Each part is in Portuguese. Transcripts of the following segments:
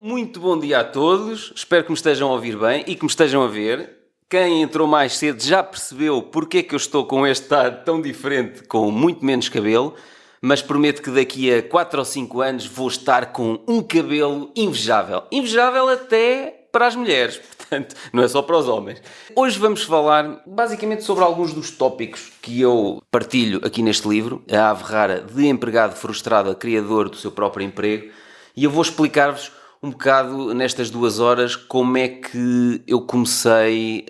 Muito bom dia a todos, espero que me estejam a ouvir bem e que me estejam a ver. Quem entrou mais cedo já percebeu porque é que eu estou com este ar tão diferente, com muito menos cabelo, mas prometo que daqui a 4 ou 5 anos vou estar com um cabelo invejável. Invejável até para as mulheres, portanto, não é só para os homens. Hoje vamos falar basicamente sobre alguns dos tópicos que eu partilho aqui neste livro, A Ave Rara de Empregado Frustrado a Criador do Seu Próprio Emprego, e eu vou explicar-vos um bocado nestas 2 horas como é que eu comecei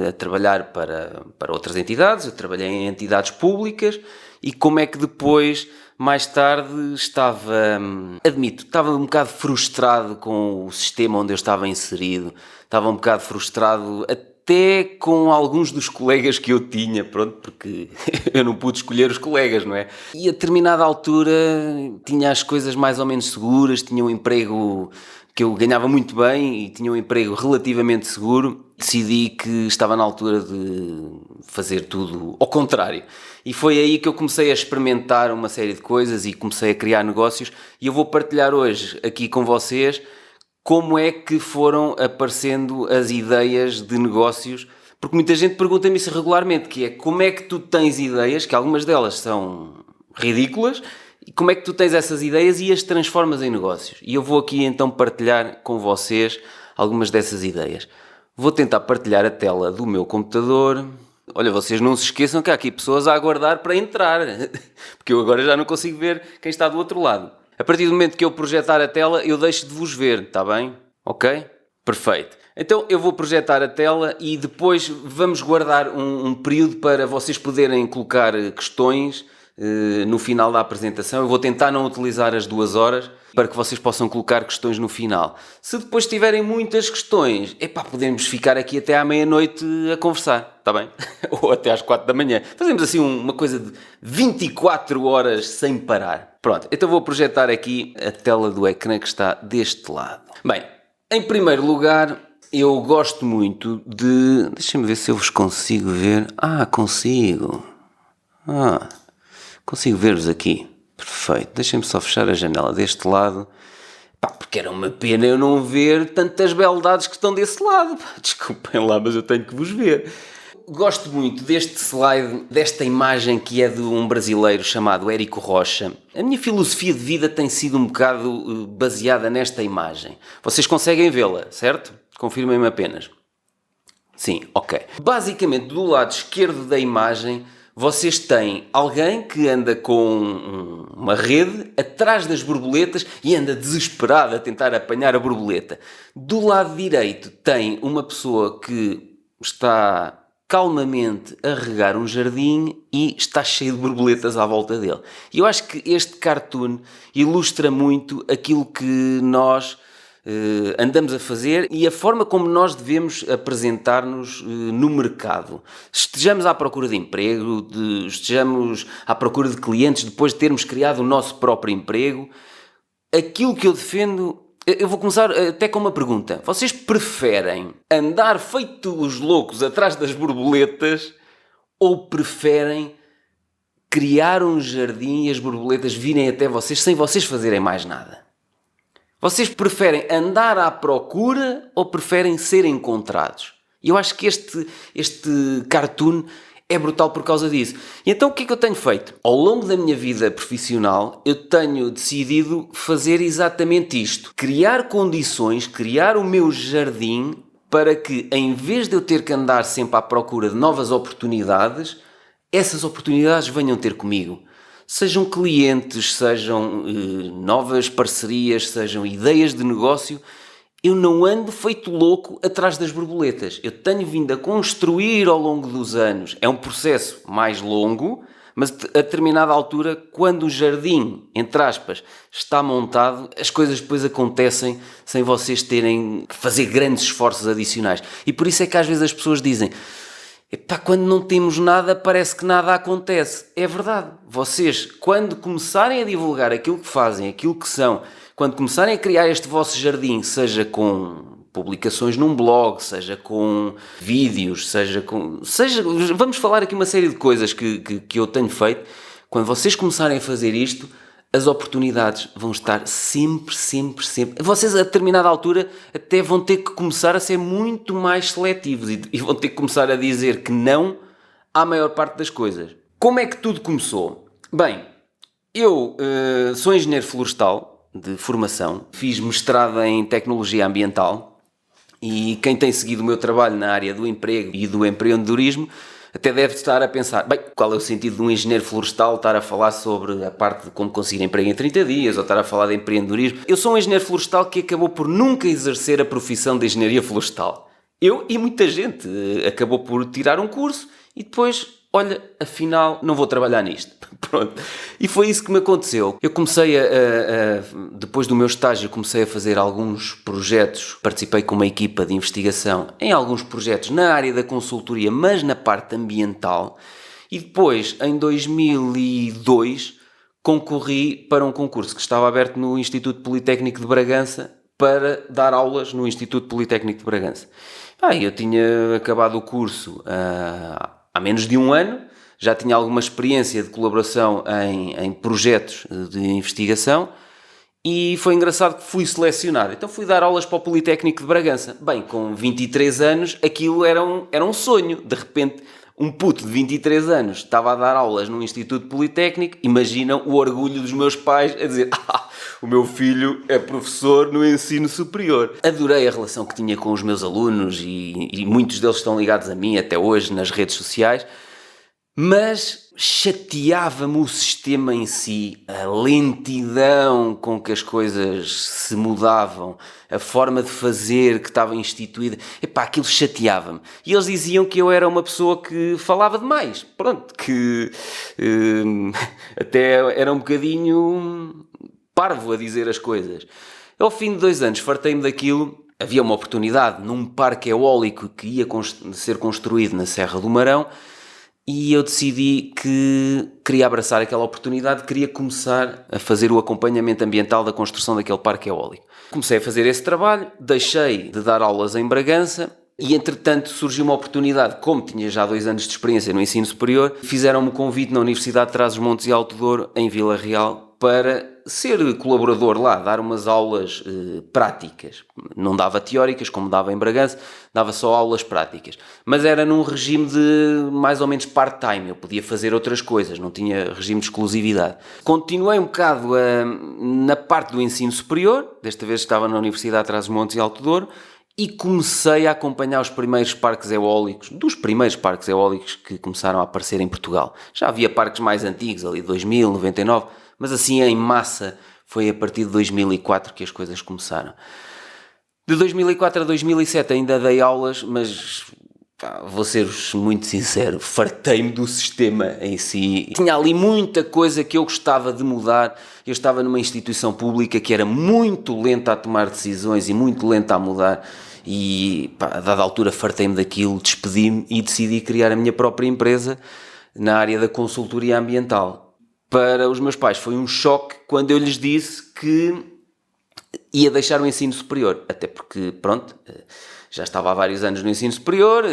a trabalhar para outras entidades. Eu trabalhei em entidades públicas e como é que depois, mais tarde, estava um bocado frustrado com o sistema onde eu estava inserido, estava um bocado frustrado até com alguns dos colegas que eu tinha, pronto, porque eu não pude escolher os colegas, não é? E a determinada altura tinha as coisas mais ou menos seguras, tinha um emprego que eu ganhava muito bem e tinha um emprego relativamente seguro. Decidi que estava na altura de fazer tudo ao contrário. E foi aí que eu comecei a experimentar uma série de coisas e comecei a criar negócios. E eu vou partilhar hoje aqui com vocês como é que foram aparecendo as ideias de negócios, porque muita gente pergunta-me isso regularmente, que é como é que tu tens ideias, que algumas delas são ridículas, e como é que tu tens essas ideias e as transformas em negócios? E eu vou aqui então partilhar com vocês algumas dessas ideias. Vou tentar partilhar a tela do meu computador. Olha, vocês não se esqueçam que há aqui pessoas a aguardar para entrar, porque eu agora já não consigo ver quem está do outro lado. A partir do momento que eu projetar a tela, eu deixo de vos ver, está bem? Ok? Perfeito. Então eu vou projetar a tela e depois vamos guardar um período para vocês poderem colocar questões no final da apresentação. Eu vou tentar não utilizar as 2 horas para que vocês possam colocar questões no final. Se depois tiverem muitas questões, podemos ficar aqui até à meia-noite a conversar, está bem? Ou até às 4 da manhã. Fazemos assim uma coisa de 24 horas sem parar. Pronto, então vou projetar aqui a tela do ecrã que está deste lado. Bem, em primeiro lugar, eu gosto muito de... Deixem-me ver se eu vos consigo ver. Consigo. Consigo ver-vos aqui. Perfeito. Deixem-me só fechar a janela deste lado. Porque era uma pena eu não ver tantas beldades que estão desse lado. Desculpem lá, mas eu tenho que vos ver. Gosto muito deste slide, desta imagem que é de um brasileiro chamado Érico Rocha. A minha filosofia de vida tem sido um bocado baseada nesta imagem. Vocês conseguem vê-la, certo? Confirmem-me apenas. Sim, ok. Basicamente, do lado esquerdo da imagem, vocês têm alguém que anda com uma rede atrás das borboletas e anda desesperado a tentar apanhar a borboleta. Do lado direito tem uma pessoa que está calmamente a regar um jardim e está cheio de borboletas à volta dele. E eu acho que este cartoon ilustra muito aquilo que nós andamos a fazer e a forma como nós devemos apresentar-nos no mercado. Estejamos à procura de emprego, estejamos à procura de clientes depois de termos criado o nosso próprio emprego. Aquilo que eu defendo, eu vou começar até com uma pergunta. Vocês preferem andar feito os loucos atrás das borboletas ou preferem criar um jardim e as borboletas virem até vocês sem vocês fazerem mais nada? Vocês preferem andar à procura ou preferem ser encontrados? E eu acho que este cartoon é brutal por causa disso. E então o que é que eu tenho feito? Ao longo da minha vida profissional, eu tenho decidido fazer exatamente isto. Criar condições, criar o meu jardim para que, em vez de eu ter que andar sempre à procura de novas oportunidades, essas oportunidades venham ter comigo. Sejam clientes, sejam novas parcerias, sejam ideias de negócio, eu não ando feito louco atrás das borboletas. Eu tenho vindo a construir ao longo dos anos. É um processo mais longo, mas a determinada altura, quando o jardim, entre aspas, está montado, as coisas depois acontecem sem vocês terem que fazer grandes esforços adicionais. E por isso é que às vezes as pessoas dizem: quando não temos nada, parece que nada acontece. É verdade. Vocês, quando começarem a divulgar aquilo que fazem, aquilo que são, quando começarem a criar este vosso jardim, seja com publicações num blog, seja com vídeos, vamos falar aqui uma série de coisas que eu tenho feito. Quando vocês começarem a fazer isto, as oportunidades vão estar sempre, sempre, sempre. Vocês, a determinada altura, até vão ter que começar a ser muito mais seletivos e vão ter que começar a dizer que não à maior parte das coisas. Como é que tudo começou? Bem, eu sou engenheiro florestal de formação, fiz mestrado em tecnologia ambiental e quem tem seguido o meu trabalho na área do emprego e do empreendedorismo até deve estar a pensar, bem, qual é o sentido de um engenheiro florestal estar a falar sobre a parte de como conseguir emprego em 30 dias ou estar a falar de empreendedorismo? Eu sou um engenheiro florestal que acabou por nunca exercer a profissão de engenharia florestal. Eu e muita gente acabou por tirar um curso e depois, olha, afinal não vou trabalhar nisto. Pronto. E foi isso que me aconteceu. Eu comecei depois do meu estágio, comecei a fazer alguns projetos. Participei com uma equipa de investigação em alguns projetos na área da consultoria, mas na parte ambiental. E depois, em 2002, concorri para um concurso que estava aberto no Instituto Politécnico de Bragança para dar aulas no Instituto Politécnico de Bragança. Eu tinha acabado o curso há menos de um ano, já tinha alguma experiência de colaboração em projetos de investigação e foi engraçado que fui selecionado. Então fui dar aulas para o Politécnico de Bragança. Bem, com 23 anos aquilo era um sonho. De repente, um puto de 23 anos estava a dar aulas num Instituto Politécnico. Imaginam o orgulho dos meus pais a dizer o meu filho é professor no ensino superior. Adorei a relação que tinha com os meus alunos e muitos deles estão ligados a mim até hoje nas redes sociais. Mas chateava-me o sistema em si, a lentidão com que as coisas se mudavam, a forma de fazer que estava instituída. Aquilo chateava-me. E eles diziam que eu era uma pessoa que falava demais. Pronto, que até era um bocadinho parvo a dizer as coisas. Ao fim de 2 anos fartei-me daquilo. Havia uma oportunidade num parque eólico que ia ser construído na Serra do Marão. E eu decidi que queria abraçar aquela oportunidade, queria começar a fazer o acompanhamento ambiental da construção daquele parque eólico. Comecei a fazer esse trabalho, deixei de dar aulas em Bragança e, entretanto, surgiu uma oportunidade. Como tinha já 2 anos de experiência no ensino superior, fizeram-me o convite na Universidade de Trás-os-Montes e Alto Douro, em Vila Real, para ser colaborador lá, dar umas aulas práticas. Não dava teóricas, como dava em Bragança, dava só aulas práticas. Mas era num regime de mais ou menos part-time, eu podia fazer outras coisas, não tinha regime de exclusividade. Continuei um bocado na parte do ensino superior, desta vez estava na Universidade de Trás-os-Montes e Alto Douro, e comecei a acompanhar os primeiros parques eólicos, dos primeiros parques eólicos que começaram a aparecer em Portugal. Já havia parques mais antigos, ali de 2000, 99, mas assim em massa foi a partir de 2004 que as coisas começaram. De 2004 a 2007 ainda dei aulas, mas vou ser-vos muito sincero, fartei-me do sistema em si. Tinha ali muita coisa que eu gostava de mudar. Eu estava numa instituição pública que era muito lenta a tomar decisões e muito lenta a mudar. E a dada altura fartei-me daquilo, despedi-me e decidi criar a minha própria empresa na área da consultoria ambiental. Para os meus pais foi um choque quando eu lhes disse que ia deixar o ensino superior, até porque, pronto, já estava há vários anos no ensino superior,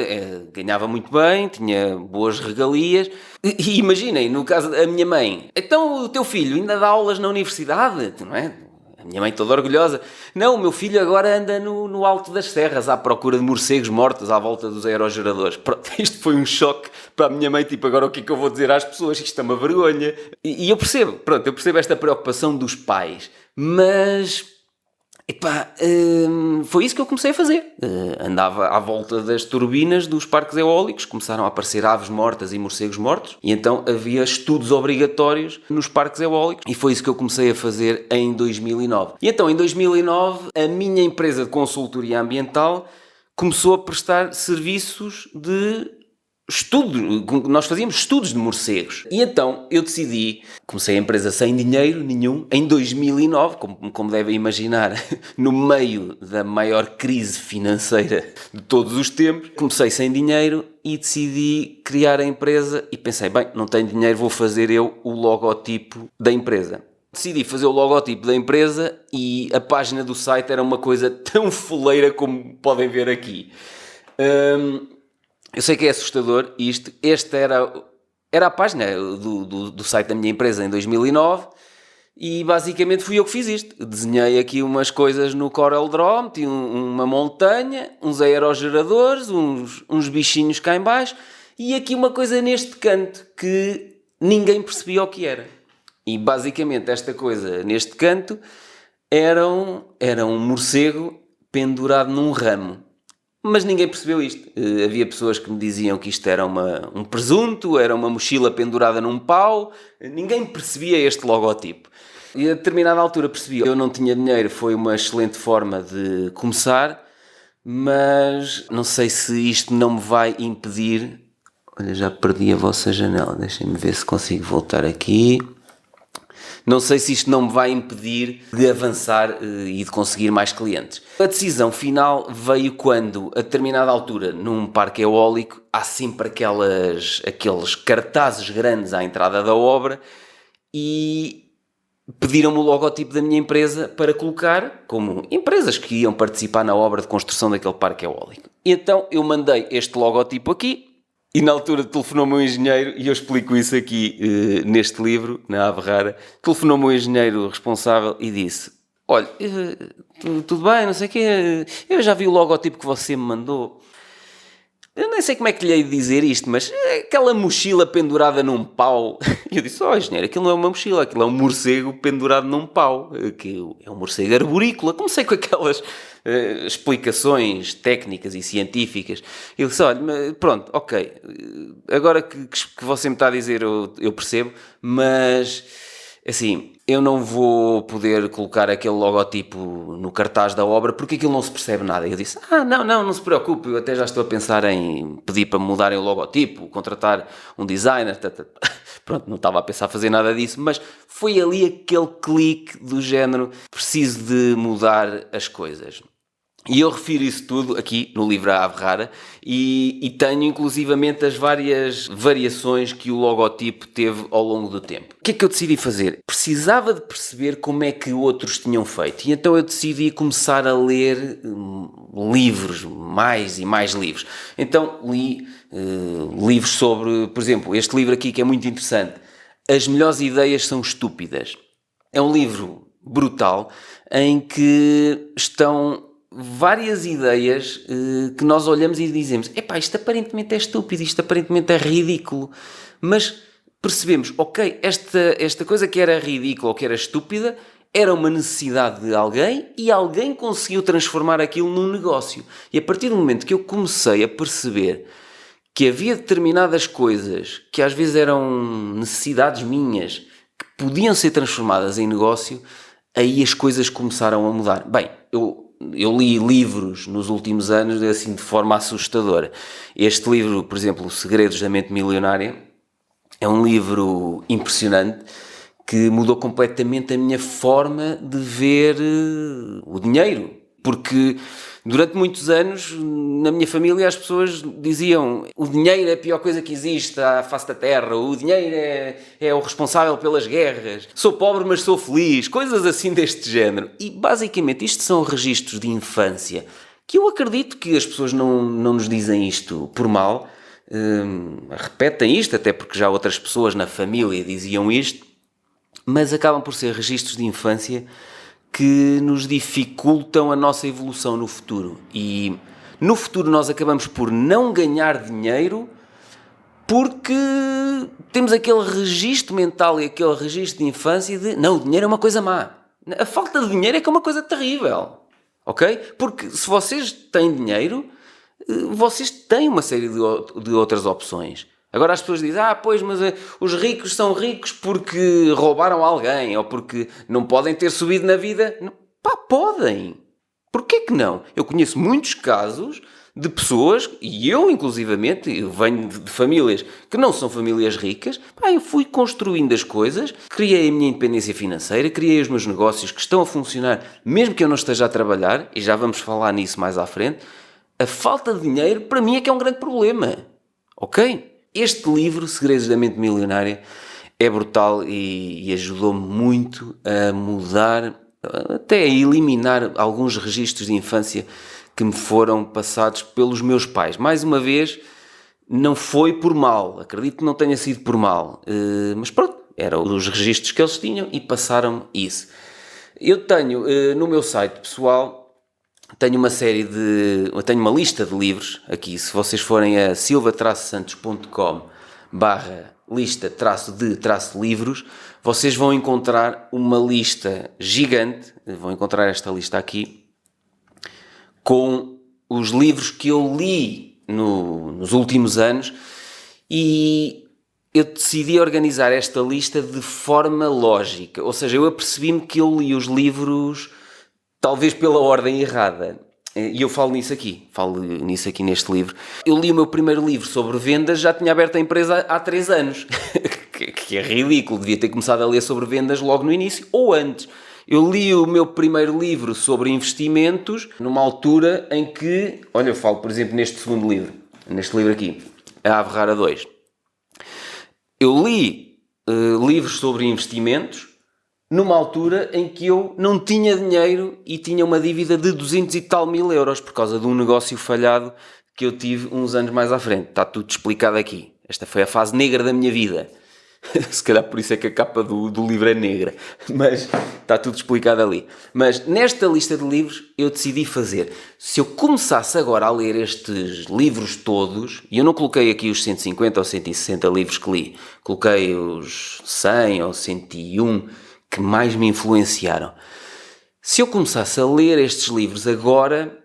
ganhava muito bem, tinha boas regalias, e imaginem, no caso da minha mãe, então o teu filho ainda dá aulas na universidade, não é? A minha mãe toda orgulhosa. Não, o meu filho agora anda no alto das serras à procura de morcegos mortos à volta dos aerogeradores. Pronto, isto foi um choque para a minha mãe, tipo, agora o que é que eu vou dizer às pessoas? Isto é uma vergonha. E eu percebo, pronto, eu percebo esta preocupação dos pais, mas foi isso que eu comecei a fazer. Andava à volta das turbinas dos parques eólicos, começaram a aparecer aves mortas e morcegos mortos, e então havia estudos obrigatórios nos parques eólicos, e foi isso que eu comecei a fazer em 2009. E então, em 2009, a minha empresa de consultoria ambiental começou a prestar serviços de estudo. Nós fazíamos estudos de morcegos. E então eu decidi, comecei a empresa sem dinheiro nenhum, em 2009, como devem imaginar, no meio da maior crise financeira de todos os tempos. Comecei sem dinheiro e decidi criar a empresa e pensei, bem, não tenho dinheiro, vou fazer eu o logotipo da empresa. Decidi fazer o logotipo da empresa e a página do site era uma coisa tão foleira como podem ver aqui. Eu sei que é assustador esta era a página do site da minha empresa em 2009 E basicamente fui eu que fiz isto. Desenhei aqui umas coisas no CorelDRAW, meti uma montanha, uns aerogeradores, uns bichinhos cá em baixo e aqui uma coisa neste canto que ninguém percebia o que era. E basicamente esta coisa neste canto era um morcego pendurado num ramo. Mas ninguém percebeu isto. Havia pessoas que me diziam que isto era um presunto, era uma mochila pendurada num pau. Ninguém percebia este logotipo. E a determinada altura percebi que eu não tinha dinheiro, foi uma excelente forma de começar, mas não sei se isto não me vai impedir. Olha, já perdi a vossa janela, deixem-me ver se consigo voltar aqui. Não sei se isto não me vai impedir de avançar e de conseguir mais clientes. A decisão final veio quando, a determinada altura, num parque eólico, há sempre aqueles cartazes grandes à entrada da obra e pediram-me o logotipo da minha empresa para colocar como empresas que iam participar na obra de construção daquele parque eólico. E então eu mandei este logotipo aqui. E na altura telefonou-me um engenheiro, e eu explico isso aqui neste livro, na Ave Rara. Telefonou-me um engenheiro responsável e disse: olha, tudo bem, não sei o quê, eu já vi o logotipo que você me mandou. Eu nem sei como é que lhe hei de dizer isto, mas aquela mochila pendurada num pau. E eu disse: engenheiro, aquilo não é uma mochila, aquilo é um morcego pendurado num pau. Que é um morcego arborícola. Comecei com aquelas explicações técnicas e científicas. Eu disse: olha, pronto, ok, agora que você me está a dizer eu percebo, mas assim, eu não vou poder colocar aquele logotipo no cartaz da obra porque aquilo não se percebe nada. E eu disse: não se preocupe, eu até já estou a pensar em pedir para mudarem o logotipo, contratar um designer. Pronto, não estava a pensar fazer nada disso, mas foi ali aquele clique do género: preciso de mudar as coisas. E eu refiro isso tudo aqui no livro A Ave Rara e tenho inclusivamente as várias variações que o logotipo teve ao longo do tempo. O que é que eu decidi fazer? Precisava de perceber como é que outros tinham feito e então eu decidi começar a ler livros, mais e mais livros. Então li livros sobre, por exemplo, este livro aqui que é muito interessante, As Melhores Ideias São Estúpidas. É um livro brutal em que estão várias ideias que nós olhamos e dizemos: epá, isto aparentemente é estúpido, isto aparentemente é ridículo, mas percebemos, ok, esta coisa que era ridícula ou que era estúpida era uma necessidade de alguém e alguém conseguiu transformar aquilo num negócio. E a partir do momento que eu comecei a perceber que havia determinadas coisas que às vezes eram necessidades minhas que podiam ser transformadas em negócio, aí as coisas começaram a mudar. Bem, eu li livros nos últimos anos assim de forma assustadora. Este livro, por exemplo, Os Segredos da Mente Milionária, é um livro impressionante que mudou completamente a minha forma de ver o dinheiro. Porque durante muitos anos, na minha família, as pessoas diziam: o dinheiro é a pior coisa que existe à face da terra, o dinheiro é o responsável pelas guerras, sou pobre mas sou feliz, coisas assim deste género. E basicamente isto são registros de infância, que eu acredito que as pessoas não nos dizem isto por mal, repetem isto, até porque já outras pessoas na família diziam isto, mas acabam por ser registros de infância que nos dificultam a nossa evolução no futuro. E no futuro nós acabamos por não ganhar dinheiro porque temos aquele registro mental e aquele registro de infância de não, o dinheiro é uma coisa má. A falta de dinheiro é que é uma coisa terrível. Ok? Porque se vocês têm dinheiro, vocês têm uma série de outras opções. Agora as pessoas dizem: pois, mas os ricos são ricos porque roubaram alguém ou porque não podem ter subido na vida. Pá, podem. Porquê que não? Eu conheço muitos casos de pessoas, e eu inclusivamente, eu venho de famílias que não são famílias ricas, eu fui construindo as coisas, criei a minha independência financeira, criei os meus negócios que estão a funcionar, mesmo que eu não esteja a trabalhar, e já vamos falar nisso mais à frente. A falta de dinheiro, para mim, é que é um grande problema. Ok? Este livro, Segredos da Mente Milionária, é brutal e ajudou-me muito a mudar, até a eliminar alguns registros de infância que me foram passados pelos meus pais. Mais uma vez, não foi por mal, acredito que não tenha sido por mal, mas pronto, Eram os registros que eles tinham e passaram isso. Eu tenho no meu site pessoal, tenho uma lista de livros aqui. Se vocês forem a silva-santos.com/lista-de-livros, vocês vão encontrar uma lista gigante, vão encontrar esta lista aqui, com os livros que eu li nos últimos anos, e eu decidi organizar esta lista de forma lógica, ou seja, eu apercebi-me que eu li os livros talvez pela ordem errada, e eu falo nisso aqui neste livro. Eu li o meu primeiro livro sobre vendas, já tinha aberto a empresa há 3 anos, que é ridículo, devia ter começado a ler sobre vendas logo no início, ou antes. Eu li o meu primeiro livro sobre investimentos numa altura em que, olha, eu falo, por exemplo, neste segundo livro, neste livro aqui, A Ave Rara 2. Eu li livros sobre investimentos numa altura em que eu não tinha dinheiro e tinha uma dívida de 200 e tal mil euros por causa de um negócio falhado que eu tive uns anos mais à frente. Está tudo explicado aqui. Esta foi a fase negra da minha vida. Se calhar por isso é que a capa do livro é negra, mas está tudo explicado ali. Mas nesta lista de livros eu decidi fazer, se eu começasse agora a ler estes livros todos, e eu não coloquei aqui os 150 ou 160 livros que li, coloquei os 100 ou 101 que mais me influenciaram. Se eu começasse a ler estes livros agora,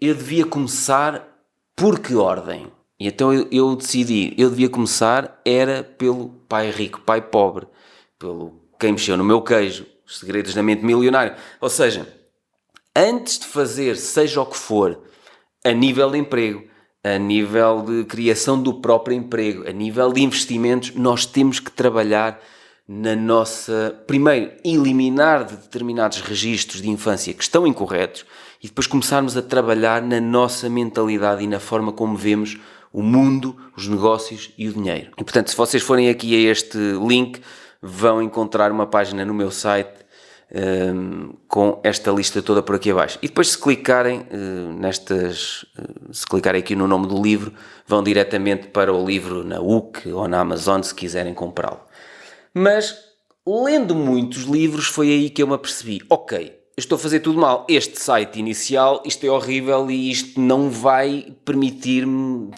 eu devia começar por que ordem? E então eu decidi, eu devia começar era pelo Pai Rico, Pai Pobre, pelo Quem Mexeu no Meu Queijo, Os Segredos da Mente Milionária. Ou seja, antes de fazer seja o que for, a nível de emprego, a nível de criação do próprio emprego, a nível de investimentos, nós temos que trabalhar na nossa... Primeiro, eliminar de determinados registros de infância que estão incorretos e depois começarmos a trabalhar na nossa mentalidade e na forma como vemos o mundo, os negócios e o dinheiro. E, portanto, se vocês forem aqui a este link, vão encontrar uma página no meu site com esta lista toda por aqui abaixo. E depois, se clicarem se clicarem aqui no nome do livro, vão diretamente para o livro na UC ou na Amazon, se quiserem comprá-lo. Mas, lendo muitos livros, foi aí que eu me apercebi, ok, eu estou a fazer tudo mal. Este site inicial, isto é horrível e isto não vai permitir-me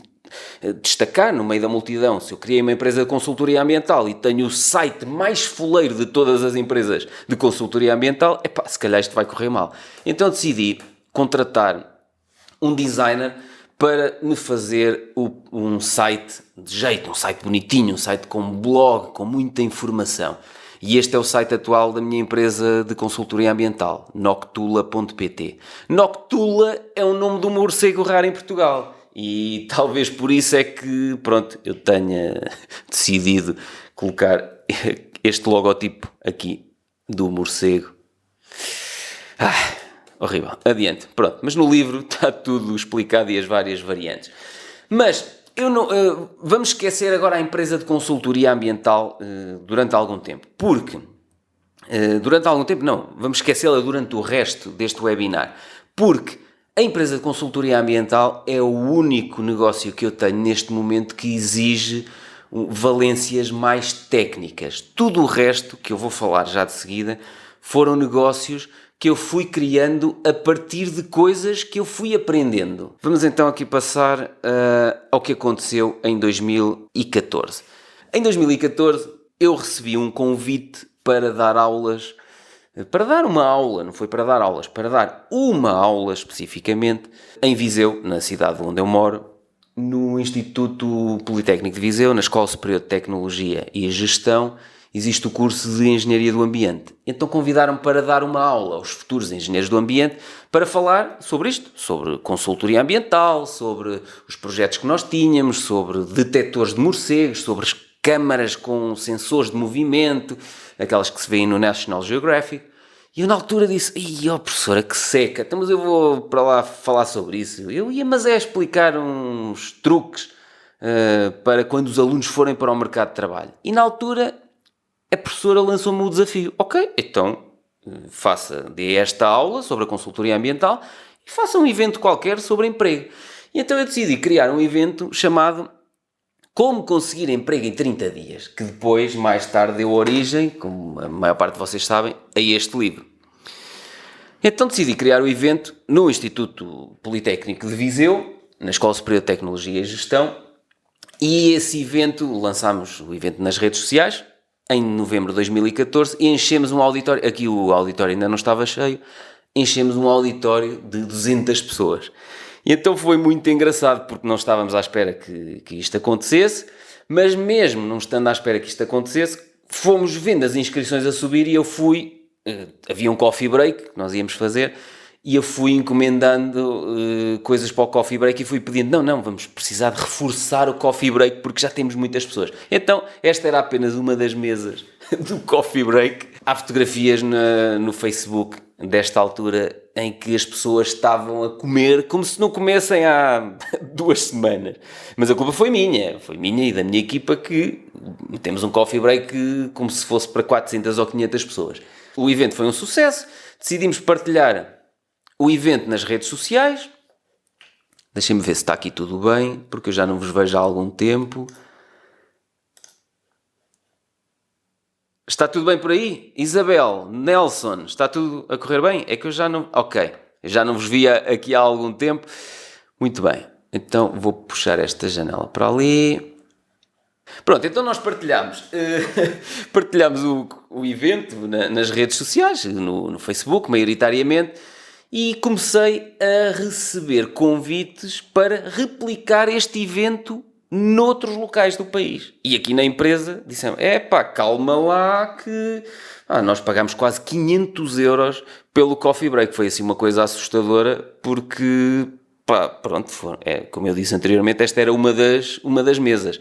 destacar no meio da multidão. Se eu criei uma empresa de consultoria ambiental e tenho o site mais foleiro de todas as empresas de consultoria ambiental, se calhar isto vai correr mal. Então decidi contratar um designer para me fazer um site de jeito, um site bonitinho, um site com blog, com muita informação. E este é o site atual da minha empresa de consultoria ambiental, noctula.pt. Noctula é o nome de um morcego raro em Portugal. E talvez por isso é que, eu tenha decidido colocar este logotipo aqui do morcego. Horrível. Adiante. Mas no livro está tudo explicado e as várias variantes. Mas vamos esquecer agora a empresa de consultoria ambiental durante algum tempo. Porque, vamos esquecê-la durante o resto deste webinar. Porque a empresa de consultoria ambiental é o único negócio que eu tenho neste momento que exige valências mais técnicas. Tudo o resto, que eu vou falar já de seguida, foram negócios que eu fui criando a partir de coisas que eu fui aprendendo. Vamos então aqui passar ao que aconteceu em 2014. Em 2014 eu recebi um convite para dar aulas, para dar uma aula, não foi para dar aulas, para dar uma aula especificamente em Viseu, na cidade onde eu moro, no Instituto Politécnico de Viseu, na Escola Superior de Tecnologia e Gestão, existe o curso de Engenharia do Ambiente. Então convidaram-me para dar uma aula aos futuros engenheiros do ambiente para falar sobre isto, sobre consultoria ambiental, sobre os projetos que nós tínhamos, sobre detectores de morcegos, sobre as câmaras com sensores de movimento, aquelas que se vêem no National Geographic. E eu na altura disse, professora, que seca, então mas eu vou para lá falar sobre isso. Eu ia, mas explicar uns truques para quando os alunos forem para o mercado de trabalho. E na altura a professora lançou-me o desafio. Ok, então dê esta aula sobre a consultoria ambiental e faça um evento qualquer sobre emprego. E então eu decidi criar um evento chamado Como conseguir emprego em 30 dias, que depois, mais tarde, deu origem, como a maior parte de vocês sabem, a este livro. Então decidi criar o evento no Instituto Politécnico de Viseu, na Escola Superior de Tecnologia e Gestão, e esse evento, lançámos o evento nas redes sociais, em novembro de 2014, e enchemos um auditório, aqui o auditório ainda não estava cheio, enchemos um auditório de 200 pessoas. E então foi muito engraçado, porque não estávamos à espera que isto acontecesse, mas mesmo não estando à espera que isto acontecesse, fomos vendo as inscrições a subir e eu fui, havia um coffee break que nós íamos fazer, e eu fui encomendando coisas para o coffee break e fui pedindo, não, vamos precisar de reforçar o coffee break porque já temos muitas pessoas. Então, esta era apenas uma das mesas do coffee break. Há fotografias no Facebook desta altura em que as pessoas estavam a comer como se não comessem há 2 semanas. Mas a culpa foi minha e da minha equipa, que temos um coffee break como se fosse para 400 ou 500 pessoas. O evento foi um sucesso, decidimos partilhar o evento nas redes sociais. Deixem-me ver se está aqui tudo bem, porque eu já não vos vejo há algum tempo. Está tudo bem por aí? Isabel, Nelson, está tudo a correr bem? É que eu já não... Ok, eu já não vos via aqui há algum tempo. Muito bem, então vou puxar esta janela para ali. Pronto, então nós partilhámos o evento nas redes sociais, no Facebook, maioritariamente, e comecei a receber convites para replicar este evento noutros locais do país. E aqui na empresa disseram, calma lá que nós pagámos quase 500 euros pelo coffee break. Foi assim uma coisa assustadora, porque, como eu disse anteriormente, esta era uma das mesas.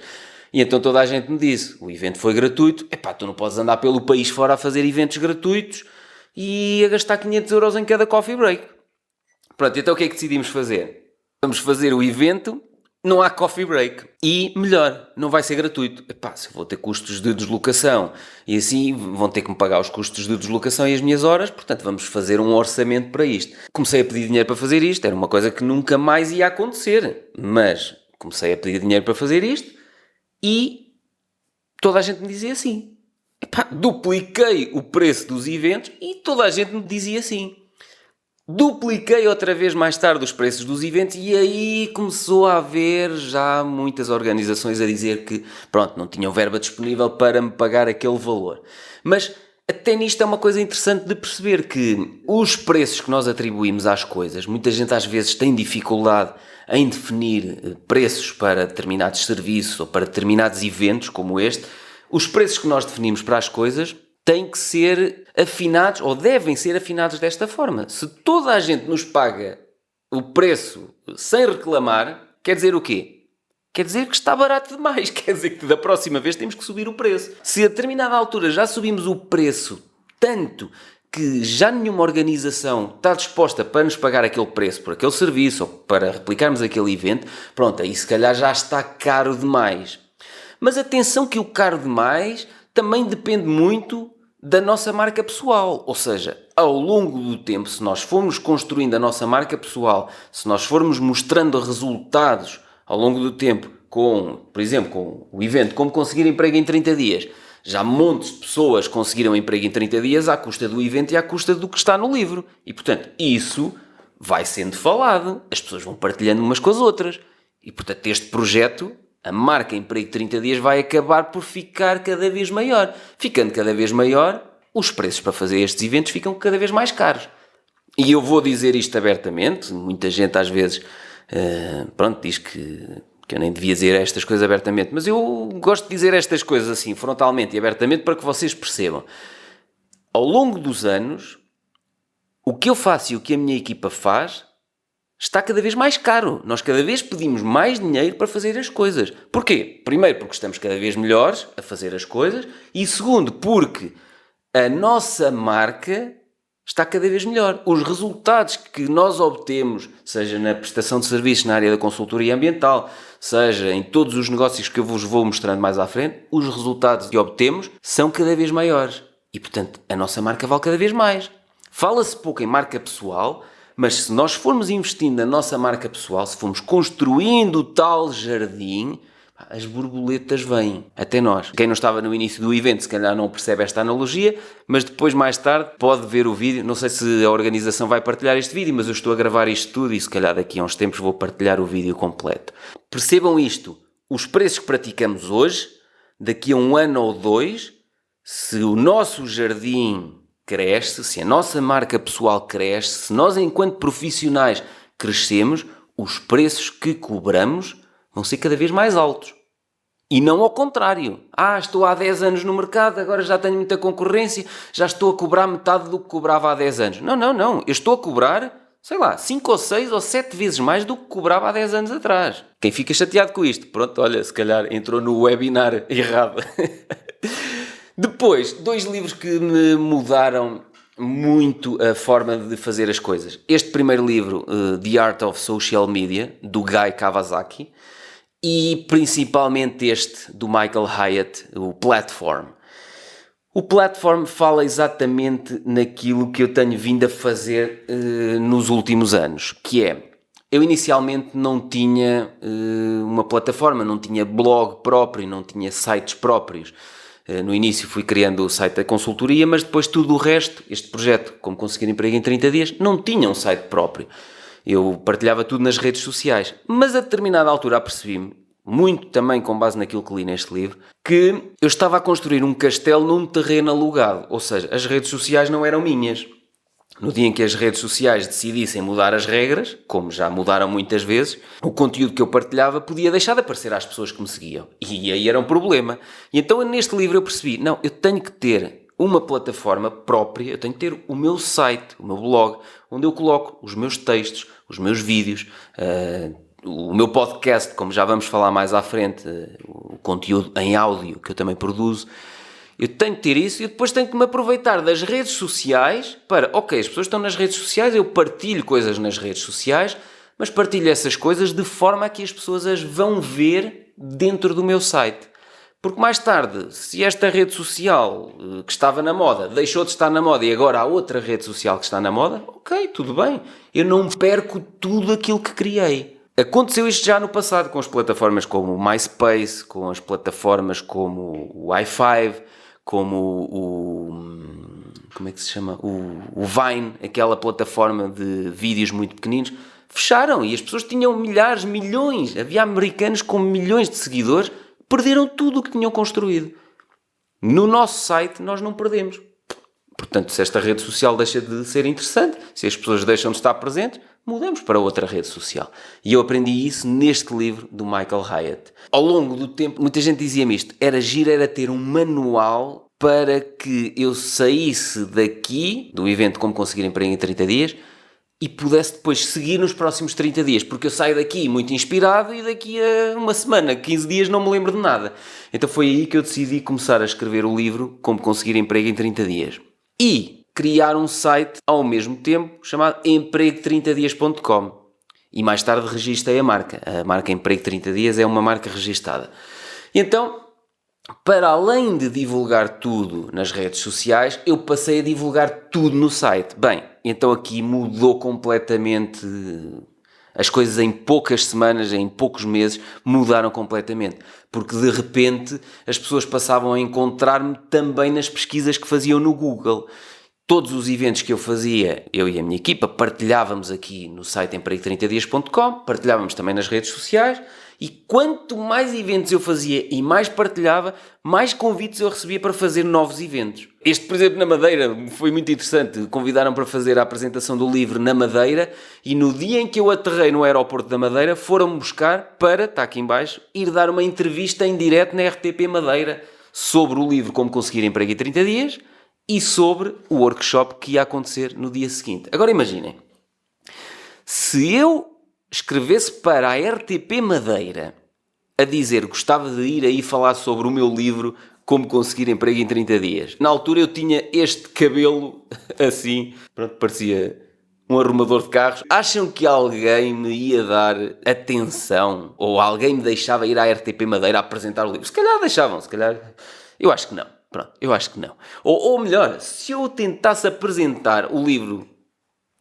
E então toda a gente me disse, o evento foi gratuito, tu não podes andar pelo país fora a fazer eventos gratuitos e a gastar 500 euros em cada coffee break. Pronto, então o que é que decidimos fazer? Vamos fazer o evento, não há coffee break. E melhor, não vai ser gratuito. Se eu vou ter custos de deslocação e assim vão ter que me pagar os custos de deslocação e as minhas horas, portanto vamos fazer um orçamento para isto. Comecei a pedir dinheiro para fazer isto, era uma coisa que nunca mais ia acontecer, mas comecei a pedir dinheiro para fazer isto e toda a gente me dizia assim. Dupliquei o preço dos eventos e toda a gente me dizia assim. Dupliquei outra vez mais tarde os preços dos eventos e aí começou a haver já muitas organizações a dizer que, não tinham verba disponível para me pagar aquele valor. Mas até nisto é uma coisa interessante de perceber que os preços que nós atribuímos às coisas, muita gente às vezes tem dificuldade em definir preços para determinados serviços ou para determinados eventos como este. Os preços que nós definimos para as coisas têm que ser afinados, ou devem ser afinados desta forma. Se toda a gente nos paga o preço sem reclamar, quer dizer o quê? Quer dizer que está barato demais, quer dizer que da próxima vez temos que subir o preço. Se a determinada altura já subimos o preço tanto que já nenhuma organização está disposta para nos pagar aquele preço por aquele serviço ou para replicarmos aquele evento, aí se calhar já está caro demais. Mas atenção que o caro demais também depende muito da nossa marca pessoal. Ou seja, ao longo do tempo, se nós formos construindo a nossa marca pessoal, se nós formos mostrando resultados ao longo do tempo por exemplo, com o evento Como Conseguir Emprego em 30 Dias, já montes de pessoas conseguiram emprego em 30 dias à custa do evento e à custa do que está no livro. E, portanto, isso vai sendo falado. As pessoas vão partilhando umas com as outras. E, portanto, este projeto, a marca Emprego 30 Dias, vai acabar por ficar cada vez maior. Ficando cada vez maior, os preços para fazer estes eventos ficam cada vez mais caros. E eu vou dizer isto abertamente. Muita gente às vezes diz que eu nem devia dizer estas coisas abertamente, mas eu gosto de dizer estas coisas assim, frontalmente e abertamente, para que vocês percebam. Ao longo dos anos, o que eu faço e o que a minha equipa faz está cada vez mais caro. Nós cada vez pedimos mais dinheiro para fazer as coisas. Porquê? Primeiro, porque estamos cada vez melhores a fazer as coisas, e segundo, porque a nossa marca está cada vez melhor. Os resultados que nós obtemos, seja na prestação de serviços na área da consultoria ambiental, seja em todos os negócios que eu vos vou mostrando mais à frente, os resultados que obtemos são cada vez maiores. E, portanto, a nossa marca vale cada vez mais. Fala-se pouco em marca pessoal, mas se nós formos investindo na nossa marca pessoal, se formos construindo o tal jardim, as borboletas vêm até nós. Quem não estava no início do evento, se calhar não percebe esta analogia, mas depois, mais tarde, pode ver o vídeo. Não sei se a organização vai partilhar este vídeo, mas eu estou a gravar isto tudo e se calhar daqui a uns tempos vou partilhar o vídeo completo. Percebam isto. Os preços que praticamos hoje, daqui a 1 ano ou 2, se o nosso jardim cresce, se a nossa marca pessoal cresce, se nós enquanto profissionais crescemos, os preços que cobramos vão ser cada vez mais altos. E não ao contrário. Estou há 10 anos no mercado, agora já tenho muita concorrência, já estou a cobrar metade do que cobrava há 10 anos. Não. Eu estou a cobrar, 5 ou 6 ou 7 vezes mais do que cobrava há 10 anos atrás. Quem fica chateado com isto? Pronto, olha, se calhar entrou no webinar errado. Depois, 2 livros que me mudaram muito a forma de fazer as coisas. Este primeiro livro, The Art of Social Media, do Guy Kawasaki, e principalmente este do Michael Hyatt, o Platform. O Platform fala exatamente naquilo que eu tenho vindo a fazer nos últimos anos, que é, eu inicialmente não tinha uma plataforma, não tinha blog próprio, não tinha sites próprios. No início fui criando o site da consultoria, mas depois tudo o resto, este projeto, Como Conseguir Emprego em 30 Dias, não tinha um site próprio. Eu partilhava tudo nas redes sociais. Mas a determinada altura apercebi-me, muito também com base naquilo que li neste livro, que eu estava a construir um castelo num terreno alugado. Ou seja, as redes sociais não eram minhas. No dia em que as redes sociais decidissem mudar as regras, como já mudaram muitas vezes, o conteúdo que eu partilhava podia deixar de aparecer às pessoas que me seguiam. E aí era um problema. E então neste livro eu percebi, não, eu tenho que ter uma plataforma própria, eu tenho que ter o meu site, o meu blog, onde eu coloco os meus textos, os meus vídeos, o meu podcast, como já vamos falar mais à frente, o conteúdo em áudio que eu também produzo. Eu tenho que ter isso e depois tenho que me aproveitar das redes sociais para, as pessoas estão nas redes sociais, eu partilho coisas nas redes sociais, mas partilho essas coisas de forma a que as pessoas as vão ver dentro do meu site. Porque mais tarde, se esta rede social que estava na moda deixou de estar na moda e agora há outra rede social que está na moda, tudo bem. Eu não perco tudo aquilo que criei. Aconteceu isto já no passado com as plataformas como o MySpace, com as plataformas como o i5, como como é que se chama? O Vine, aquela plataforma de vídeos muito pequeninos, fecharam e as pessoas tinham milhares, milhões, havia americanos com milhões de seguidores, perderam tudo o que tinham construído. No nosso site nós não perdemos. Portanto, se esta rede social deixa de ser interessante, se as pessoas deixam de estar presentes, mudamos para outra rede social. E eu aprendi isso neste livro do Michael Hyatt. Ao longo do tempo, muita gente dizia-me isto, era ter um manual para que eu saísse daqui, do evento Como Conseguir Emprego em 30 Dias, e pudesse depois seguir nos próximos 30 dias, porque eu saio daqui muito inspirado e daqui a uma semana, 15 dias, não me lembro de nada. Então foi aí que eu decidi começar a escrever o livro Como Conseguir Emprego em 30 Dias. E criar um site ao mesmo tempo chamado emprego30dias.com. E mais tarde registrei a marca. A marca Emprego 30 Dias é uma marca registada. E então, para além de divulgar tudo nas redes sociais, eu passei a divulgar tudo no site. Bem, então aqui mudou completamente. As coisas em poucas semanas, em poucos meses, mudaram completamente. Porque de repente as pessoas passavam a encontrar-me também nas pesquisas que faziam no Google. Todos os eventos que eu fazia, eu e a minha equipa, partilhávamos aqui no site emprego30dias.com, partilhávamos também nas redes sociais, e quanto mais eventos eu fazia e mais partilhava, mais convites eu recebia para fazer novos eventos. Este, por exemplo, na Madeira, foi muito interessante. Convidaram para fazer a apresentação do livro na Madeira, e no dia em que eu aterrei no aeroporto da Madeira, foram-me buscar para, está aqui em baixo, ir dar uma entrevista em direto na RTP Madeira sobre o livro Como Conseguir Emprego em 30 Dias, e sobre o workshop que ia acontecer no dia seguinte. Agora imaginem, se eu escrevesse para a RTP Madeira a dizer que gostava de ir aí falar sobre o meu livro Como Conseguir Emprego em 30 Dias. Na altura eu tinha este cabelo assim, pronto, parecia um arrumador de carros. Acham que alguém me ia dar atenção ou alguém me deixava ir à RTP Madeira a apresentar o livro? Se calhar deixavam, se calhar. Eu acho que não. Pronto, eu acho que não. Ou melhor, se eu tentasse apresentar o livro,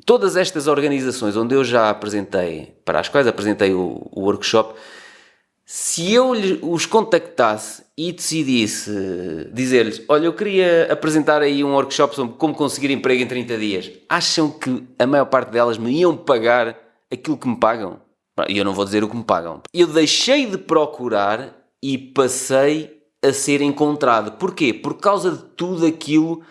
todas estas organizações onde eu já apresentei, para as quais apresentei o workshop, Se eu os contactasse e decidisse dizer-lhes, olha, eu queria apresentar aí um workshop sobre como conseguir emprego em 30 dias, acham que a maior parte delas me iam pagar aquilo que me pagam? E eu não vou dizer o que me pagam. Eu deixei de procurar e passei a ser encontrado. Porquê? Por causa de tudo aquilo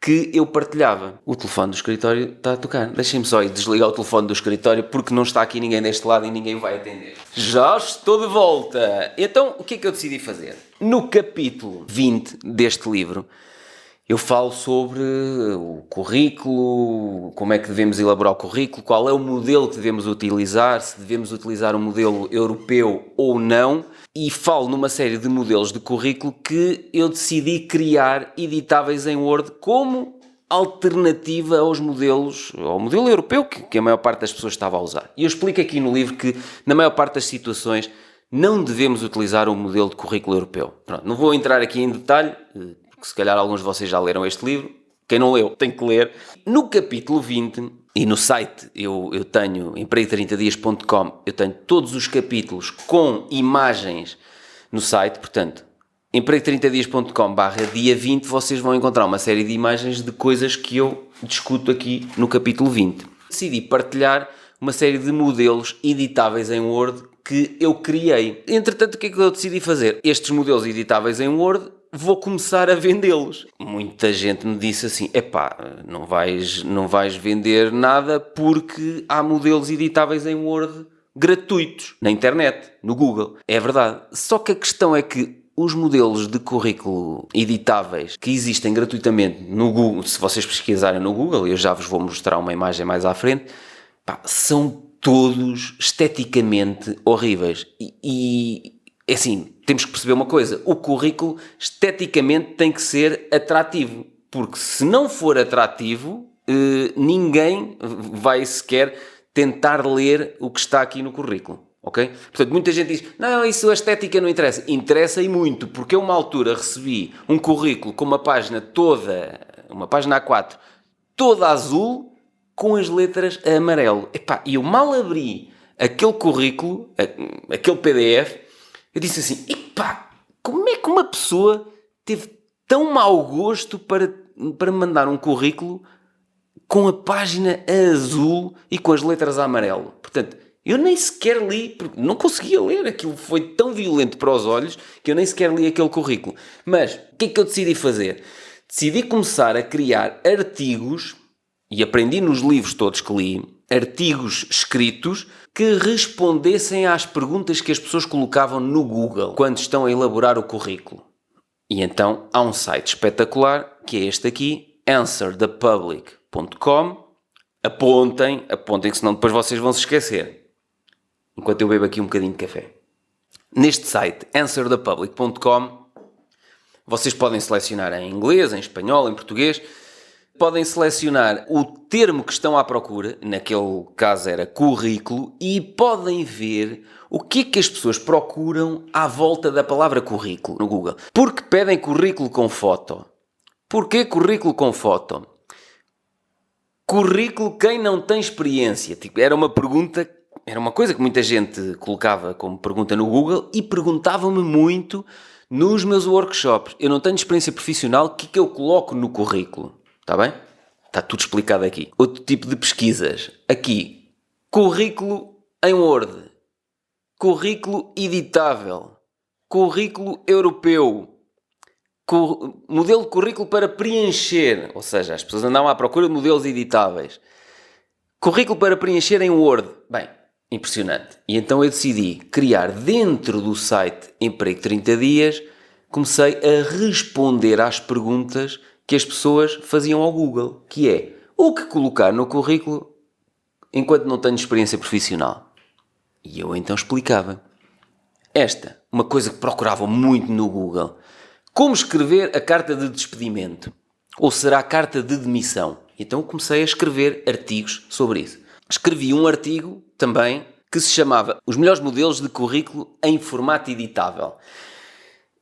que eu partilhava. O telefone do escritório está a tocar. Deixem-me só ir desligar o telefone do escritório porque não está aqui ninguém deste lado e ninguém vai atender. Já estou de volta! Então, o que é que eu decidi fazer? No capítulo 20 deste livro, eu falo sobre o currículo, como é que devemos elaborar o currículo, qual é o modelo que devemos utilizar, se devemos utilizar um modelo europeu ou não, e falo numa série de modelos de currículo que eu decidi criar editáveis em Word como alternativa aos modelos, ao modelo europeu que a maior parte das pessoas estava a usar. E eu explico aqui no livro que, na maior parte das situações, não devemos utilizar o modelo de currículo europeu. Pronto, não vou entrar aqui em detalhe, porque se calhar alguns de vocês já leram este livro. Quem não leu, tem que ler. No capítulo 20, e no site eu tenho, emprego30dias.com, eu tenho todos os capítulos com imagens no site, portanto, emprego30dias.com/dia 20, vocês vão encontrar uma série de imagens de coisas que eu discuto aqui no capítulo 20. Decidi partilhar uma série de modelos editáveis em Word que eu criei. Entretanto, o que é que eu decidi fazer? Estes modelos editáveis em Word, vou começar a vendê-los. Muita gente me disse assim, epá, não vais vender nada porque há modelos editáveis em Word gratuitos, na internet, no Google. É verdade. Só que a questão é que os modelos de currículo editáveis que existem gratuitamente no Google, se vocês pesquisarem no Google, eu já vos vou mostrar uma imagem mais à frente, são todos esteticamente horríveis. E assim, temos que perceber uma coisa, o currículo esteticamente tem que ser atrativo, porque se não for atrativo, ninguém vai sequer tentar ler o que está aqui no currículo. Ok? Portanto, muita gente diz, não, isso a estética não interessa. Interessa e muito, porque eu uma altura recebi um currículo com uma página toda, uma página A4, toda azul, com as letras a amarelo. E eu mal abri aquele currículo, aquele PDF, eu disse assim, como é que uma pessoa teve tão mau gosto para me mandar um currículo com a página azul e com as letras a amarelo? Portanto, eu nem sequer li, porque não conseguia ler, aquilo foi tão violento para os olhos que eu nem sequer li aquele currículo. Mas, o que é que eu decidi fazer? Decidi começar a criar artigos, e aprendi nos livros todos que li, artigos escritos que respondessem às perguntas que as pessoas colocavam no Google quando estão a elaborar o currículo. E então, há um site espetacular, que é este aqui, answerthepublic.com. Apontem, que senão depois vocês vão se esquecer. Enquanto eu bebo aqui um bocadinho de café. Neste site, answerthepublic.com, vocês podem selecionar em inglês, em espanhol, em português. Podem selecionar o termo que estão à procura, naquele caso era currículo, e podem ver o que é que as pessoas procuram à volta da palavra currículo no Google. Porque pedem currículo com foto. Porquê currículo com foto? Currículo quem não tem experiência. Era uma pergunta, era uma coisa que muita gente colocava como pergunta no Google e perguntavam-me muito nos meus workshops. Eu não tenho experiência profissional, o que é que eu coloco no currículo? Está bem? Está tudo explicado aqui. Outro tipo de pesquisas. Aqui, currículo em Word, currículo editável, currículo europeu, modelo de currículo para preencher, ou seja, as pessoas andavam à procura de modelos editáveis. Currículo para preencher em Word. Bem, impressionante. E então eu decidi criar dentro do site Emprego 30 Dias, comecei a responder às perguntas que as pessoas faziam ao Google, que é o que colocar no currículo enquanto não tenho experiência profissional. E eu então explicava. Uma coisa que procuravam muito no Google. Como escrever a carta de despedimento? Ou será a carta de demissão? Então comecei a escrever artigos sobre isso. Escrevi um artigo também que se chamava Os melhores modelos de currículo em formato editável.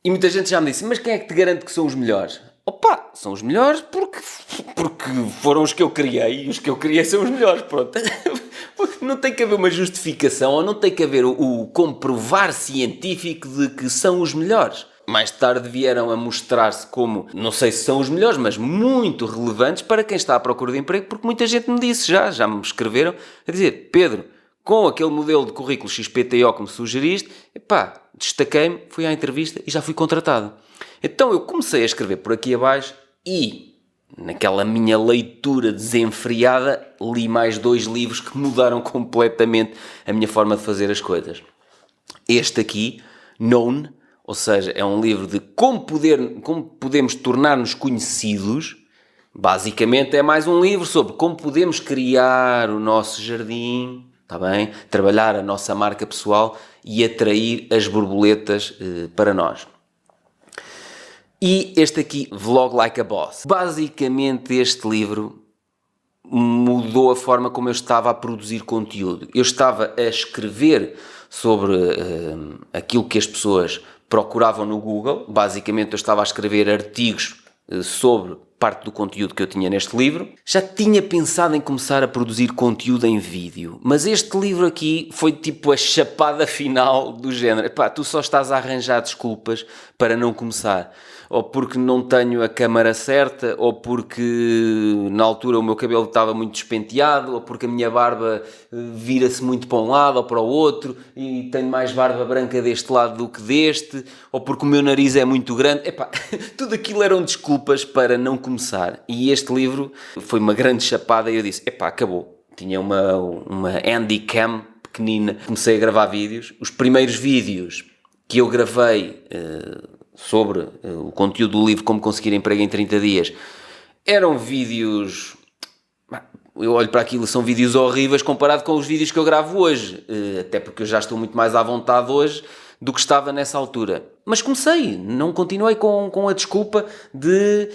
E muita gente já me disse, mas quem é que te garante que são os melhores? Opa, são os melhores porque foram os que eu criei e os que eu criei são os melhores, pronto. Não tem que haver uma justificação ou não tem que haver o comprovar científico de que são os melhores. Mais tarde vieram a mostrar-se como, não sei se são os melhores, mas muito relevantes para quem está à procura de emprego, porque muita gente me disse já me escreveram a dizer: Pedro, com aquele modelo de currículo XPTO que me sugeriste, epá, destaquei-me, fui à entrevista e já fui contratado. Então eu comecei a escrever por aqui abaixo e, naquela minha leitura desenfreada, li mais 2 livros que mudaram completamente a minha forma de fazer as coisas. Este aqui, Known, ou seja, é um livro de como podemos tornar-nos conhecidos. Basicamente é mais um livro sobre como podemos criar o nosso jardim, está bem? Trabalhar a nossa marca pessoal e atrair as borboletas para nós. E este aqui, Vlog Like a Boss. Basicamente este livro mudou a forma como eu estava a produzir conteúdo. Eu estava a escrever sobre aquilo que as pessoas procuravam no Google. Basicamente eu estava a escrever artigos sobre parte do conteúdo que eu tinha neste livro. Já tinha pensado em começar a produzir conteúdo em vídeo, mas este livro aqui foi tipo a chapada final do género. Epá, tu só estás a arranjar desculpas para não começar. Ou porque não tenho a câmara certa, ou porque na altura o meu cabelo estava muito despenteado, ou porque a minha barba vira-se muito para um lado ou para o outro, e tenho mais barba branca deste lado do que deste, ou porque o meu nariz é muito grande. Epá, tudo aquilo eram desculpas para não começar. E este livro foi uma grande chapada e eu disse, epá, acabou. Tinha uma handycam pequenina, comecei a gravar vídeos. Os primeiros vídeos que eu gravei sobre o conteúdo do livro Como Conseguir Emprego em 30 Dias eram vídeos, eu olho para aquilo, são vídeos horríveis comparado com os vídeos que eu gravo hoje, até porque eu já estou muito mais à vontade hoje do que estava nessa altura. Mas comecei, não continuei com a desculpa de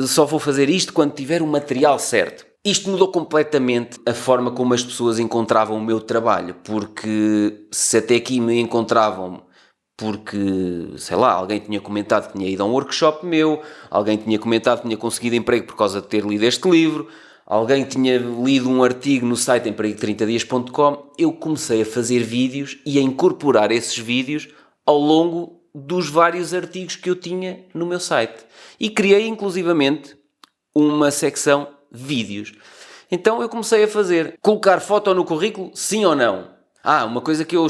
só vou fazer isto quando tiver o material certo. Isto mudou completamente a forma como as pessoas encontravam o meu trabalho, porque se até aqui me encontravam porque, sei lá, alguém tinha comentado que tinha ido a um workshop meu, alguém tinha comentado que tinha conseguido emprego por causa de ter lido este livro, alguém tinha lido um artigo no site emprego30dias.com, eu comecei a fazer vídeos e a incorporar esses vídeos ao longo dos vários artigos que eu tinha no meu site. E criei, inclusivamente, uma secção vídeos. Então eu comecei a colocar foto no currículo, sim ou não? Uma coisa que eu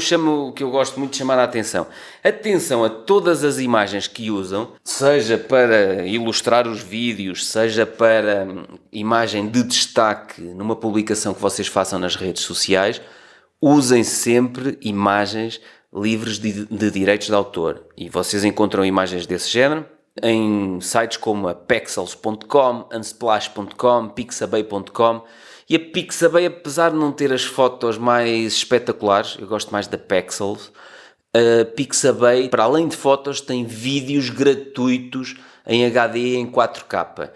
gosto muito de chamar a atenção. Atenção a todas as imagens que usam, seja para ilustrar os vídeos, seja para imagem de destaque numa publicação que vocês façam nas redes sociais, usem sempre imagens livres de direitos de autor. E vocês encontram imagens desse género em sites como a Pexels.com, Unsplash.com, Pixabay.com. E a Pixabay, apesar de não ter as fotos mais espetaculares, eu gosto mais da Pexels, a Pixabay, para além de fotos, tem vídeos gratuitos em HD em 4K.